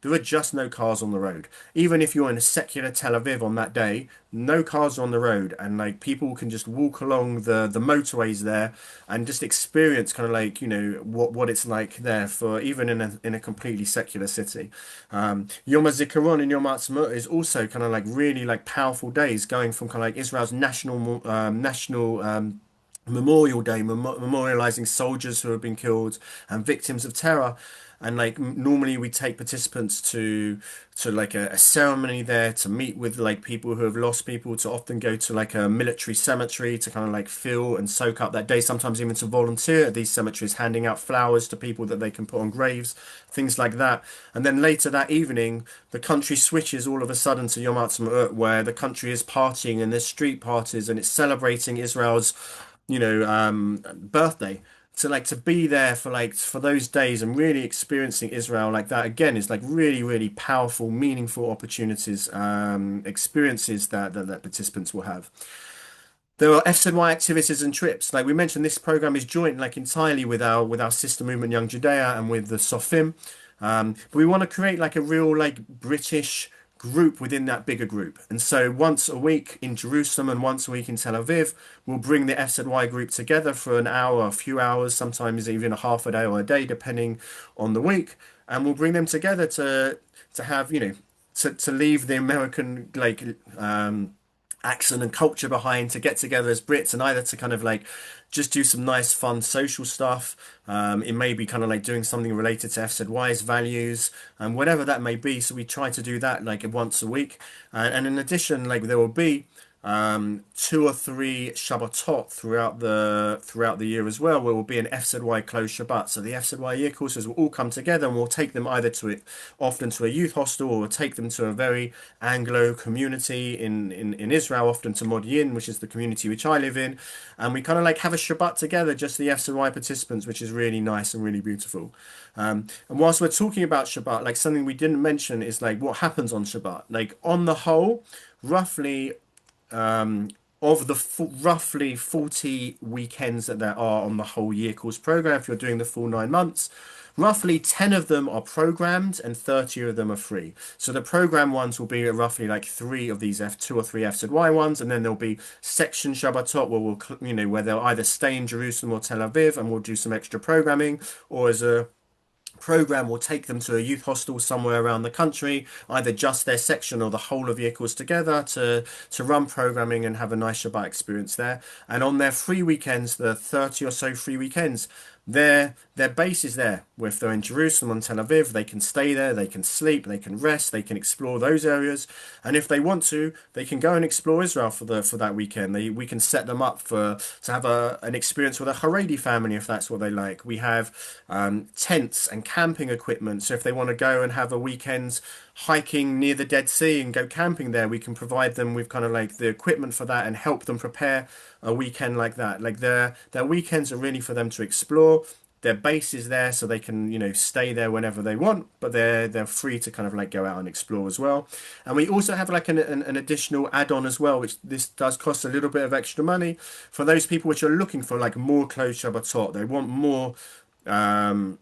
there are just no cars on the road. Even if you're in a secular Tel Aviv on that day, no cars are on the road, and like people can just walk along the motorways there and just experience kind of like, what it's like there for even in a completely secular city. Yom HaZikaron and Yom HaAtzmaut is also kind of like really like powerful days, going from kind of like Israel's national Memorial Day, memorializing soldiers who have been killed and victims of terror. And like normally we take participants to like a ceremony there to meet with like people who have lost people, to often go to like a military cemetery to kind of like feel and soak up that day, sometimes even to volunteer at these cemeteries, handing out flowers to people that they can put on graves, things like that. And then later that evening, the country switches all of a sudden to Yom Ha'atzmaut, where the country is partying and there's street parties and it's celebrating Israel's birthday. So like to be there for like for those days and really experiencing Israel like that again is like really, really powerful, meaningful opportunities, experiences that participants will have. There are FZY activities and trips. Like we mentioned, this program is joint like entirely with our sister movement Young Judea and with the Sofim. But we want to create like a real like British group within that bigger group. And so once a week in Jerusalem and once a week in Tel Aviv, we'll bring the FZY group together for an hour, a few hours, sometimes even a half a day or a day, depending on the week. And we'll bring them together to have, to leave the American accent and culture behind, to get together as Brits and either to kind of like just do some nice fun social stuff. It may be kind of like doing something related to FZY's values and whatever that may be. So we try to do that like once a week. And in addition, like there will be two or three Shabbatot throughout the year as well, where will be an FZY closed Shabbat. So the FZY year courses will all come together, and we'll take them either often to a youth hostel, or we'll take them to a very Anglo community in Israel, often to Modi'in, which is the community which I live in, and we kind of like have a Shabbat together, just the FZY participants, which is really nice and really beautiful. And whilst we're talking about Shabbat, like something we didn't mention is like what happens on Shabbat. Like on the whole, roughly um, of the roughly 40 weekends that there are on the whole year course program, if you're doing the full 9 months, roughly 10 of them are programmed and 30 of them are free. So the program ones will be roughly like three of these two or three FZY ones, and then there'll be section Shabbatot where where they'll either stay in Jerusalem or Tel Aviv and we'll do some extra programming, or as a program will take them to a youth hostel somewhere around the country, either just their section or the whole of vehicles together to run programming and have a nice Shabbat experience there. And on their free weekends, the 30 or so free weekends, their base is there. If they're in Jerusalem and Tel Aviv, they can stay there, they can sleep, they can rest, they can explore those areas. And if they want to, they can go and explore Israel for that weekend. We can set them up to have an experience with a Haredi family if that's what they like. We have tents and camping equipment. So if they want to go and have a weekend hiking near the Dead Sea and go camping there, we can provide them with kind of like the equipment for that and help them prepare a weekend like that. Like their weekends are really for them to explore. Their base is there so they can, stay there whenever they want, but they're free to kind of like go out and explore as well. And we also have like an additional add-on as well, which this does cost a little bit of extra money for those people which are looking for like more closed Shabbatot. They want more um,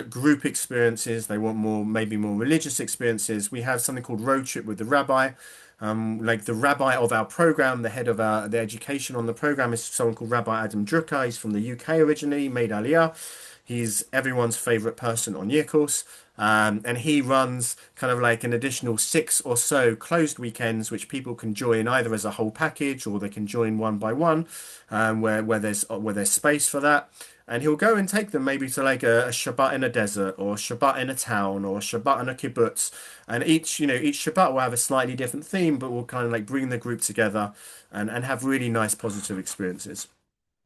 group experiences. They want maybe more religious experiences. We have something called Road Trip with the Rabbi. Like the rabbi of our program, the head of the education on the program is someone called Rabbi Adam Drucker. He's from the UK originally, made Aliyah. He's everyone's favorite person on year course. And he runs kind of like an additional six or so closed weekends, which people can join either as a whole package or they can join one by one, where there's space for that. And he'll go and take them maybe to like a Shabbat in a desert or Shabbat in a town or Shabbat in a kibbutz. And each Shabbat will have a slightly different theme, but we'll kind of like bring the group together and have really nice positive experiences.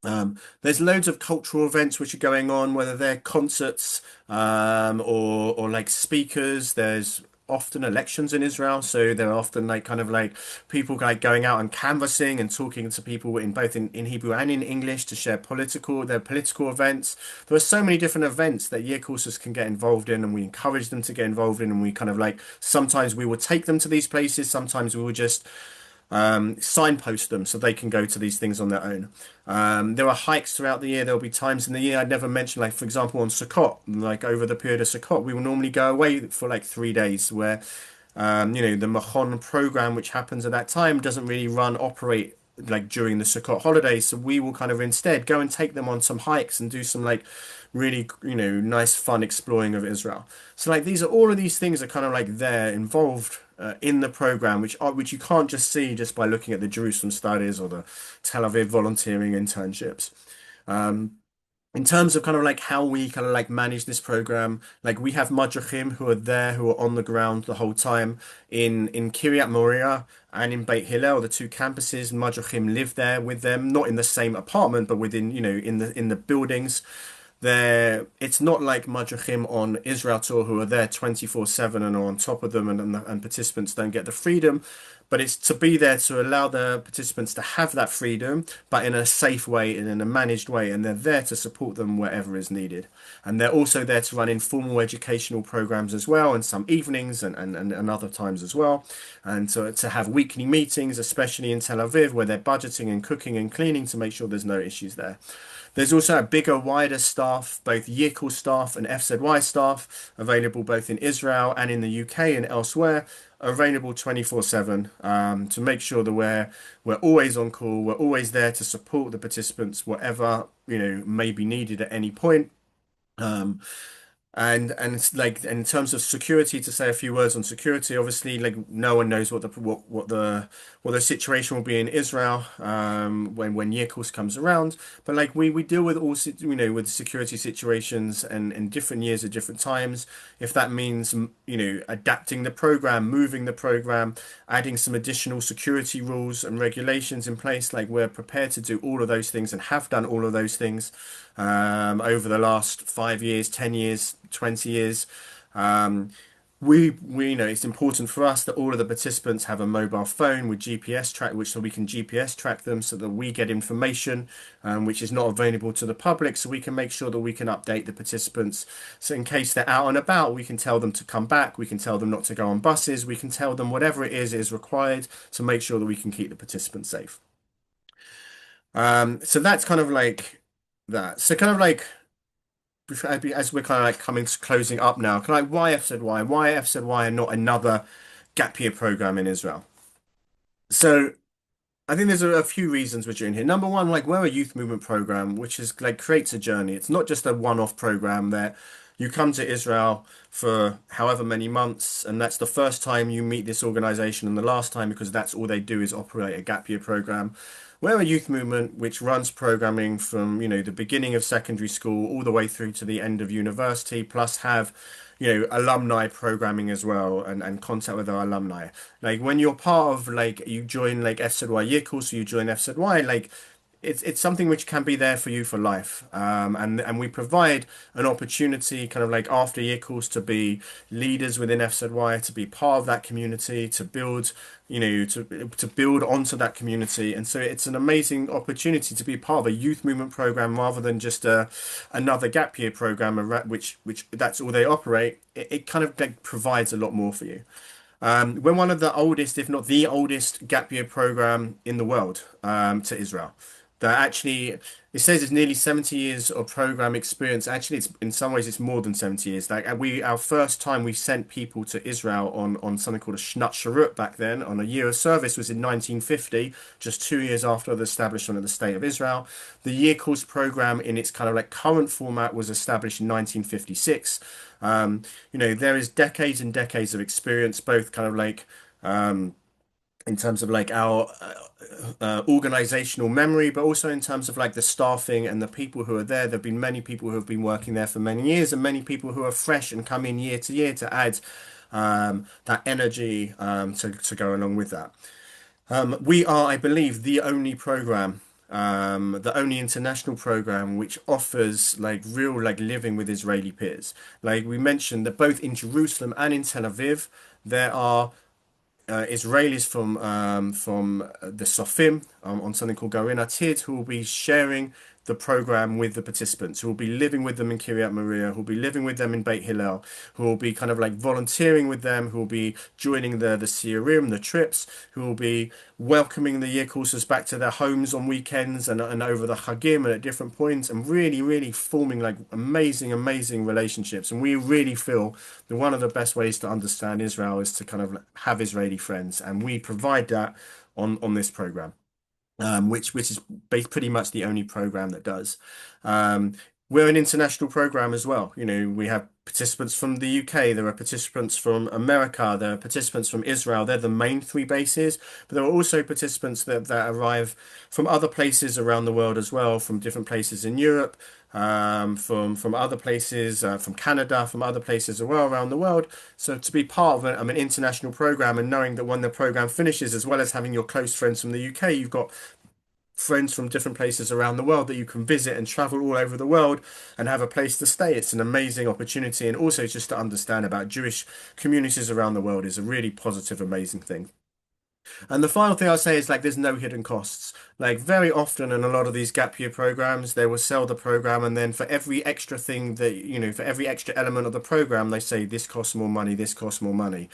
There's loads of cultural events which are going on, whether they're concerts or like speakers. There's often elections in Israel, so there are often like kind of like people like going out and canvassing and talking to people in both in Hebrew and in English to share their political events. There are so many different events that year courses can get involved in, and we encourage them to get involved in, and we kind of like sometimes we will take them to these places, sometimes we will just signpost them so they can go to these things on their own. There are hikes throughout the year. There'll be times in the year I'd never mention, like for example on Sukkot, like over the period of Sukkot, we will normally go away for like 3 days where the Mahon program, which happens at that time, doesn't really operate like during the Sukkot holidays. So we will kind of instead go and take them on some hikes and do some like really, nice, fun exploring of Israel. So like all of these things are kind of like there involved in the program, which you can't just see just by looking at the Jerusalem studies or the Tel Aviv volunteering internships. In terms of kind of like how we kind of like manage this program, like we have madrachim who are there, who are on the ground the whole time in Kiryat Moriah and in Beit Hillel, the two campuses. Madrachim live there with them, not in the same apartment, but within, in the buildings. It's not like Madrachim on Israel tour who are there 24/7 and are on top of them, and participants don't get the freedom. But it's to be there to allow the participants to have that freedom, but in a safe way and in a managed way. And they're there to support them wherever is needed. And they're also there to run informal educational programs as well, and some evenings and other times as well. And to have weekly meetings, especially in Tel Aviv, where they're budgeting and cooking and cleaning to make sure there's no issues there. There's also a bigger, wider staff, both Yikul staff and FZY staff, available both in Israel and in the UK and elsewhere, available 24/7 to make sure that we're always on call, we're always there to support the participants, whatever may be needed at any point. Um, and it's like in terms of security, to say a few words on security, obviously, like no one knows what the situation will be in Israel when Yekos comes around. But like we deal with with security situations and in different years at different times. If that means adapting the program, moving the program, adding some additional security rules and regulations in place, like we're prepared to do all of those things and have done all of those things over the last 5 years, 10 years, 20 years. Um, we know it's important for us that all of the participants have a mobile phone with GPS track, which so we can GPS track them so that we get information which is not available to the public, so we can make sure that we can update the participants. So in case they're out and about, we can tell them to come back, we can tell them not to go on buses, we can tell them whatever it is required to make sure that we can keep the participants safe. So that's kind of like that. So kind of like as we're kind of like closing up now, kind of like why FZY? Why FZY and not another gap year program in Israel? So I think there's a few reasons we're doing here. Number one, like we're a youth movement program, which is like creates a journey. It's not just a one-off program that you come to Israel for however many months, and that's the first time you meet this organization and the last time because that's all they do is operate a gap year program. We're a youth movement which runs programming from, the beginning of secondary school all the way through to the end of university, plus have alumni programming as well and contact with our alumni. Like when you're part of like you join like FZY year course, so you join FZY, like it's something which can be there for you for life. And we provide an opportunity kind of like after year course to be leaders within FZY, to be part of that community, to build, to build onto that community. And so it's an amazing opportunity to be part of a youth movement program rather than just another gap year program, which that's all they operate. It kind of like provides a lot more for you. We're one of the oldest, if not the oldest, gap year program in the world to Israel. That actually, it says it's nearly 70 years of program experience. Actually, it's in some ways it's more than 70 years. Like our first time we sent people to Israel on something called a Shnat Sharut back then, on a year of service, was in 1950, just 2 years after the establishment of the State of Israel. The year course program in its kind of like current format was established in 1956. There is decades and decades of experience, both kind of like in terms of like our organizational memory, but also in terms of like the staffing and the people who are there. There have been many people who have been working there for many years, and many people who are fresh and come in year to year to add that energy to go along with that. We are, I believe, the only program, the only international program which offers like real like living with Israeli peers. Like we mentioned that both in Jerusalem and in Tel Aviv, there are Israelis from the Sofim on something called Garin Atid who will be sharing the program with the participants, who will be living with them in Kiryat Maria, who will be living with them in Beit Hillel, who will be kind of like volunteering with them, who will be joining the Siurim, the trips, who will be welcoming the year courses back to their homes on weekends and over the Chagim and at different points, and really, really forming like amazing, amazing relationships. And we really feel that one of the best ways to understand Israel is to kind of have Israeli friends, and we provide that on this program, which is pretty much the only program that does. Um, we're an international program as well. You know, we have participants from the UK, there are participants from America, there are participants from Israel. They're the main three bases, but there are also participants that arrive from other places around the world as well, from different places in Europe, from other places, from Canada, from other places as well around the world. So to be part of an international program and knowing that when the program finishes, as well as having your close friends from the UK, you've got friends from different places around the world that you can visit and travel all over the world and have a place to stay. It's an amazing opportunity. And also just to understand about Jewish communities around the world is a really positive, amazing thing. And the final thing I'll say is like there's no hidden costs. Like very often in a lot of these gap year programs, they will sell the program and then for every extra thing that, you know, for every extra element of the program, they say this costs more money, this costs more money.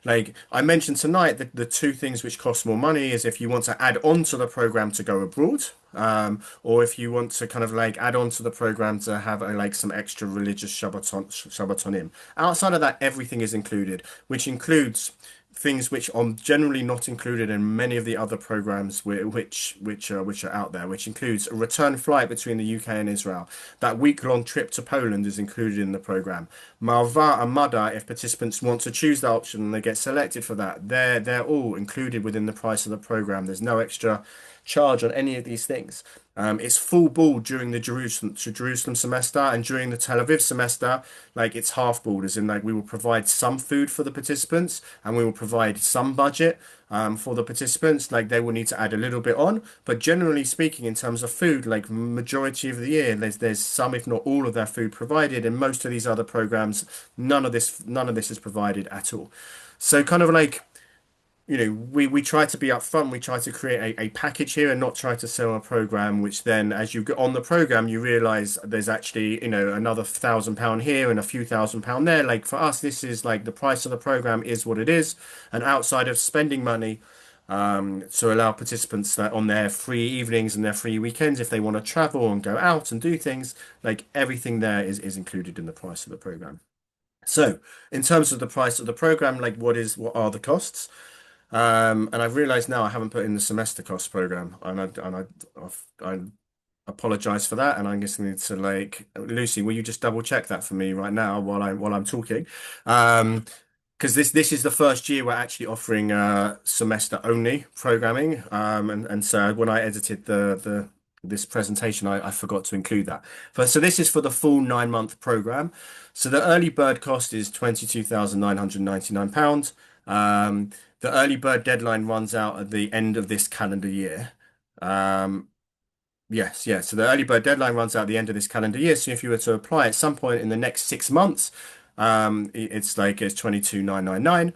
Like I mentioned tonight, the two things which cost more money is if you want to add on to the program to go abroad, or if you want to kind of like add on to the program to have like some extra religious Shabbaton. Outside of that, everything is included, which includes things which are generally not included in many of the other programs which are out there, which includes a return flight between the UK and Israel. That week-long trip to Poland is included in the program. Malva and Mada, if participants want to choose that option and they get selected for that, they're all included within the price of the program. There's no extra charge on any of these things. It's full ball during the Jerusalem semester, and during the Tel Aviv semester, like it's half ball, as in like we will provide some food for the participants and we will provide some budget for the participants. Like they will need to add a little bit on, but generally speaking, in terms of food, like majority of the year, there's some, if not all, of their food provided. In most of these other programs, none of this is provided at all. So kind of like we try to be upfront. We try to create a package here and not try to sell a program, which then as you get on the program, you realize there's actually, another £1,000 here and a few £1,000 there. Like for us, this is like the price of the program is what it is. And outside of spending money, to allow participants that on their free evenings and their free weekends, if they want to travel and go out and do things, like everything there is included in the price of the program. So in terms of the price of the program, like what are the costs? And I've realized now I haven't put in the semester cost program, I apologize for that. And I'm just going to like Lucy, will you just double check that for me right now while I'm talking? Um, because this is the first year we're actually offering semester only programming. And so when I edited the this presentation, I forgot to include that. So this is for the full 9 month program. So the early bird cost is £22,999. The early bird deadline runs out at the end of this calendar year. Um, Yes, yes. So the early bird deadline runs out at the end of this calendar year. So if you were to apply at some point in the next 6 months, it's 22,999.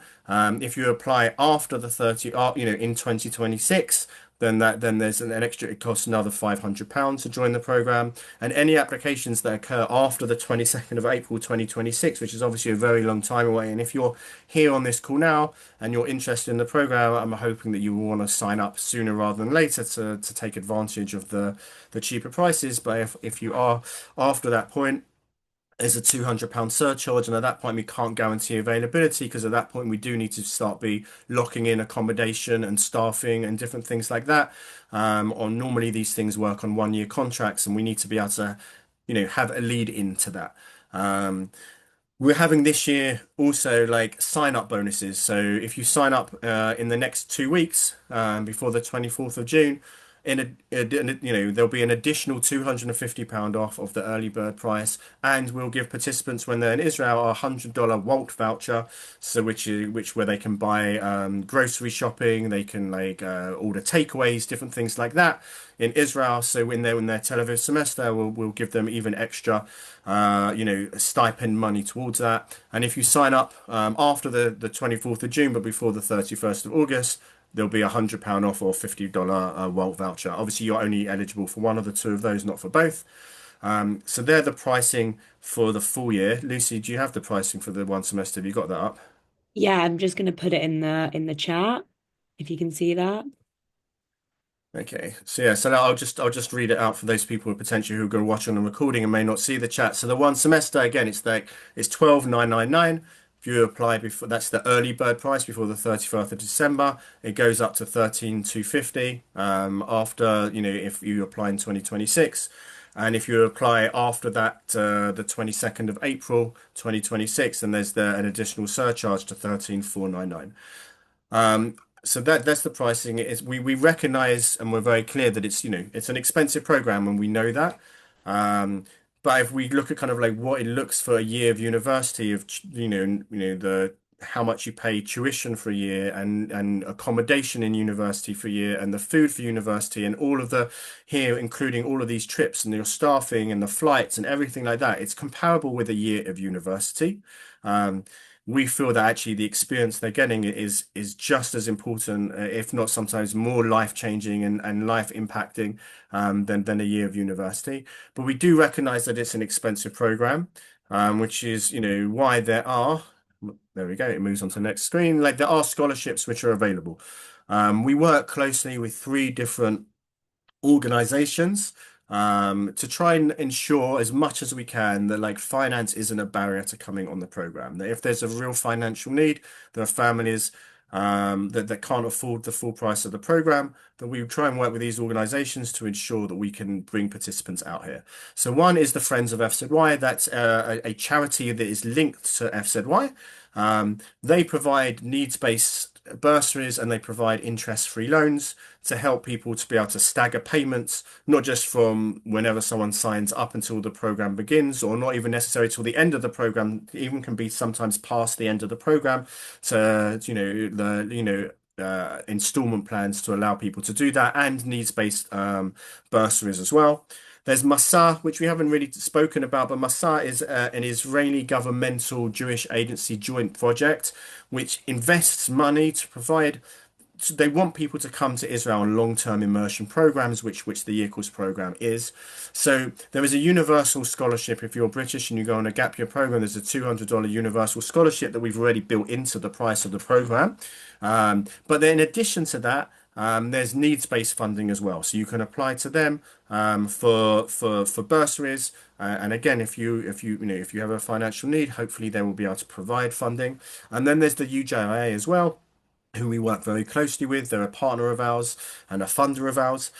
If you apply after the 30, in 2026, then there's an extra. It costs another £500 to join the program. And any applications that occur after the 22nd of April 2026, which is obviously a very long time away. And if you're here on this call now and you're interested in the program, I'm hoping that you will want to sign up sooner rather than later to take advantage of the cheaper prices. But if you are after that point, there's a £200 surcharge, and at that point we can't guarantee availability because at that point we do need to start be locking in accommodation and staffing and different things like that. Or normally these things work on 1 year contracts, and we need to be able to, have a lead into that. We're having this year also like sign up bonuses. So if you sign up in the next 2 weeks before the 24th of June, there'll be an additional £250 off of the early bird price, and we'll give participants when they're in Israel a $100 Walt voucher, so which where they can buy grocery shopping, they can like order takeaways, different things like that in Israel. So when their Tel Aviv semester, we'll give them even extra, stipend money towards that. And if you sign up after the 24th of June, but before the 31st of August, there'll be £100 off or $50 Walt voucher. Obviously, you're only eligible for one of the two of those, not for both. So they're the pricing for the full year. Lucy, do you have the pricing for the one semester? Have you got that up? Yeah, I'm just gonna put it in the chat if you can see that. Okay, so yeah, so I'll just read it out for those people who potentially who are going to watch on the recording and may not see the chat. So the one semester again, it's 12,999. If you apply before, that's the early bird price before the 31st of December. It goes up to 13,250 after, if you apply in 2026. And if you apply after that, the 22nd of April 2026, then there's an additional surcharge to 13,499. Um, so that's the pricing. It is we recognize and we're very clear that it's an expensive program and we know that. Um, but if we look at kind of like what it looks for a year of university of the how much you pay tuition for a year and accommodation in university for a year and the food for university and all of the here including all of these trips and your staffing and the flights and everything like that, it's comparable with a year of university. Um, we feel that actually the experience they're getting is just as important, if not sometimes more life-changing and life impacting than a year of university. But we do recognize that it's an expensive program, which is, why there we go, it moves on to the next screen. Like there are scholarships which are available. We work closely with three different organizations to try and ensure as much as we can that like finance isn't a barrier to coming on the program. That if there's a real financial need, there are families that can't afford the full price of the program, that we try and work with these organizations to ensure that we can bring participants out here. So one is the Friends of FZY. That's a charity that is linked to FZY. They provide needs-based bursaries and they provide interest-free loans to help people to be able to stagger payments, not just from whenever someone signs up until the program begins, or not even necessarily till the end of the program, it even can be sometimes past the end of the program to, installment plans to allow people to do that and needs-based bursaries as well. There's Massa, which we haven't really spoken about, but Massa is an Israeli governmental Jewish agency joint project which invests money to provide. So they want people to come to Israel on long-term immersion programs, which the Year Course program is. So there is a universal scholarship if you're British and you go on a gap year program. There's a $200 universal scholarship that we've already built into the price of the program. But then in addition to that, there's needs-based funding as well. So you can apply to them for bursaries. And again, if you have a financial need, hopefully they will be able to provide funding. And then there's the UJIA as well, who we work very closely with. They're a partner of ours and a funder of ours.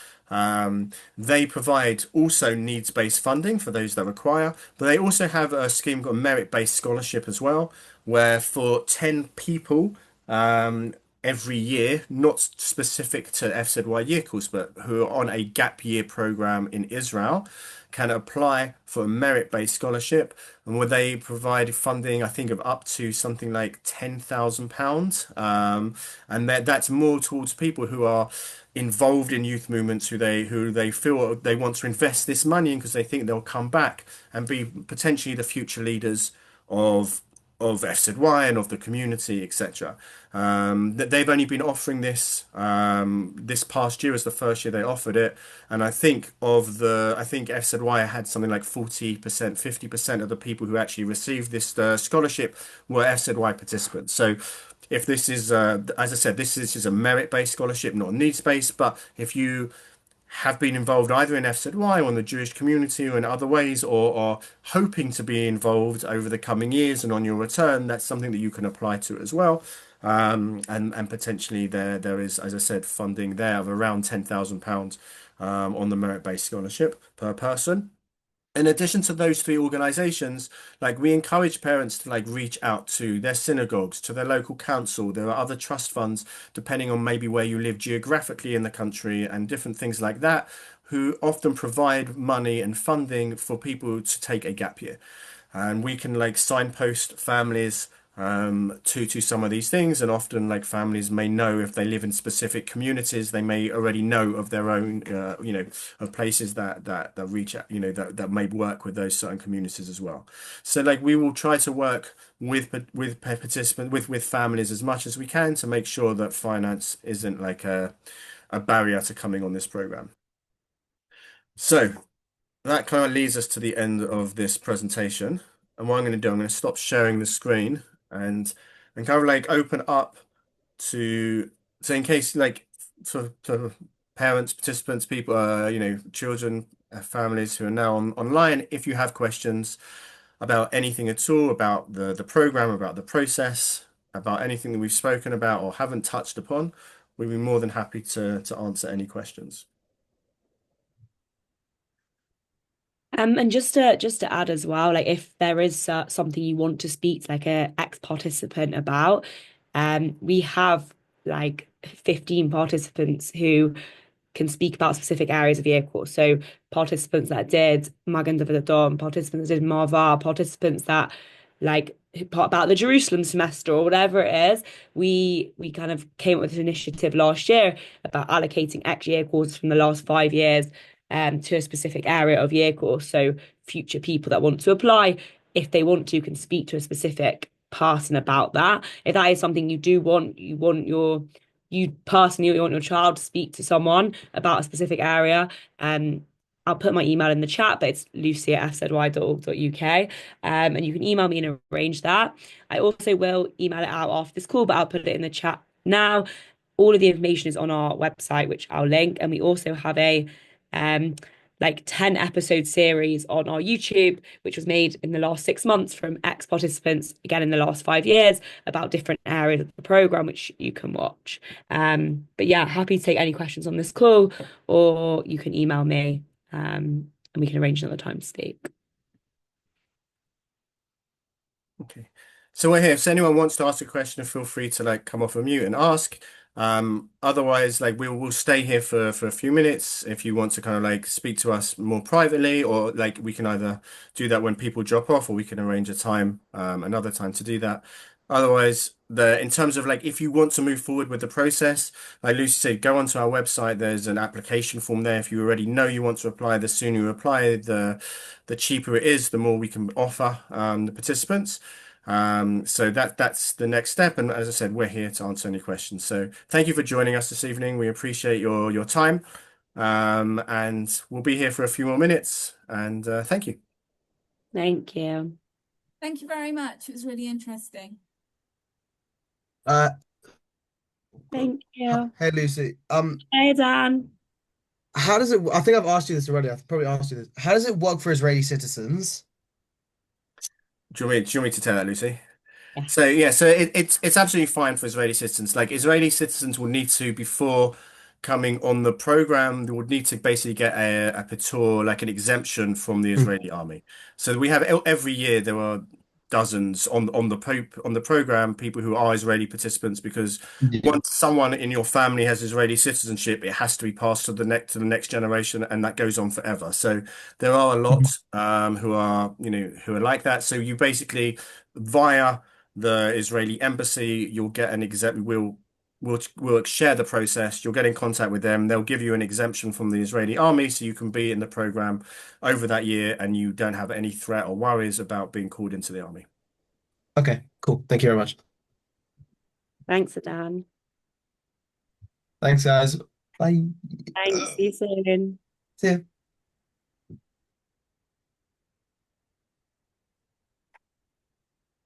They provide also needs-based funding for those that require, but they also have a scheme called merit-based scholarship as well, where for 10 people every year, not specific to FZY year course, but who are on a gap year program in Israel, can apply for a merit-based scholarship, and where they provide funding, I think, of up to something like £10,000. And that's more towards people who are involved in youth movements, who they feel they want to invest this money in because they think they'll come back and be potentially the future leaders of FZY and of the community, etc. That they've only been offering this past year as the first year they offered it, and I think FZY had something like 40%, 50% of the people who actually received this scholarship were FZY participants. So if this is, as I said, this is a merit-based scholarship, not needs-based, but if you have been involved either in FZY or in the Jewish community or in other ways, or are hoping to be involved over the coming years and on your return, that's something that you can apply to as well. And potentially there is, as I said, funding there of around £10,000 on the merit-based scholarship per person. In addition to those three organizations, like we encourage parents to like reach out to their synagogues, to their local council. There are other trust funds, depending on maybe where you live geographically in the country and different things like that, who often provide money and funding for people to take a gap year. And we can like signpost families to some of these things, and often like families may know if they live in specific communities, they may already know of their own, of places that reach out, that may work with those certain communities as well. So like we will try to work with participants with families as much as we can to make sure that finance isn't like a barrier to coming on this program. So that kind of leads us to the end of this presentation. And what I'm going to do, I'm going to stop sharing the screen and kind of like open up to so in case like for parents, participants, people, children, families who are now online, if you have questions about anything at all, about the program, about the process, about anything that we've spoken about or haven't touched upon, we'd be more than happy to answer any questions. And just to add as well, like if there is something you want to speak to like a ex-participant about, we have like 15 participants who can speak about specific areas of year course. So participants that did Magen David Adom, participants that did Marva, participants that like part about the Jerusalem semester or whatever it is. We kind of came up with an initiative last year about allocating X year courses from the last 5 years to a specific area of year course. So future people that want to apply, if they want to, can speak to a specific person about that. If that is something you do want, you personally want your child to speak to someone about a specific area, I'll put my email in the chat, but it's lucy@fzy.org.uk. And you can email me and arrange that. I also will email it out after this call, but I'll put it in the chat now. All of the information is on our website, which I'll link. And we also have a um like 10 episode series on our YouTube, which was made in the last 6 months from ex participants, again in the last 5 years, about different areas of the program, which you can watch. But yeah, happy to take any questions on this call, or you can email me, and we can arrange another time to speak. Okay. So we're here. If anyone wants to ask a question, feel free to like come off a mute and ask. Otherwise, like we'll stay here for a few minutes if you want to kind of like speak to us more privately, or like we can either do that when people drop off, or we can arrange a time, another time to do that. Otherwise, the in terms of like if you want to move forward with the process, like Lucy said, go onto our website. There's an application form there. If you already know you want to apply, the sooner you apply, the cheaper it is, the more we can offer the participants. So that's the next step. And as I said, we're here to answer any questions. So thank you for joining us this evening. We appreciate your time. And we'll be here for a few more minutes. And thank you. Thank you. Thank you very much. It was really interesting. Uh, Thank you. hey Lucy. Hey, Dan. How does it? I think I've asked you this already. I've probably asked you this. How does it work for Israeli citizens? Do you want me to tell that, Lucy? Yeah. So yeah, so it's absolutely fine for Israeli citizens. Like Israeli citizens will need to before coming on the program, they would need to basically get a patur, like an exemption from the Mm. Israeli army. So we have every year there are dozens on the program, people who are Israeli participants, because Yeah. once someone in your family has Israeli citizenship, it has to be passed to the next generation, and that goes on forever. So there are a lot who are who are like that. So you basically via the Israeli embassy, you'll get an exempt. We'll share the process. You'll get in contact with them. They'll give you an exemption from the Israeli army, so you can be in the program over that year, and you don't have any threat or worries about being called into the army. Okay, cool. Thank you very much. Thanks, Dan. Thanks, guys. Bye. Thanks. See you soon. See ya.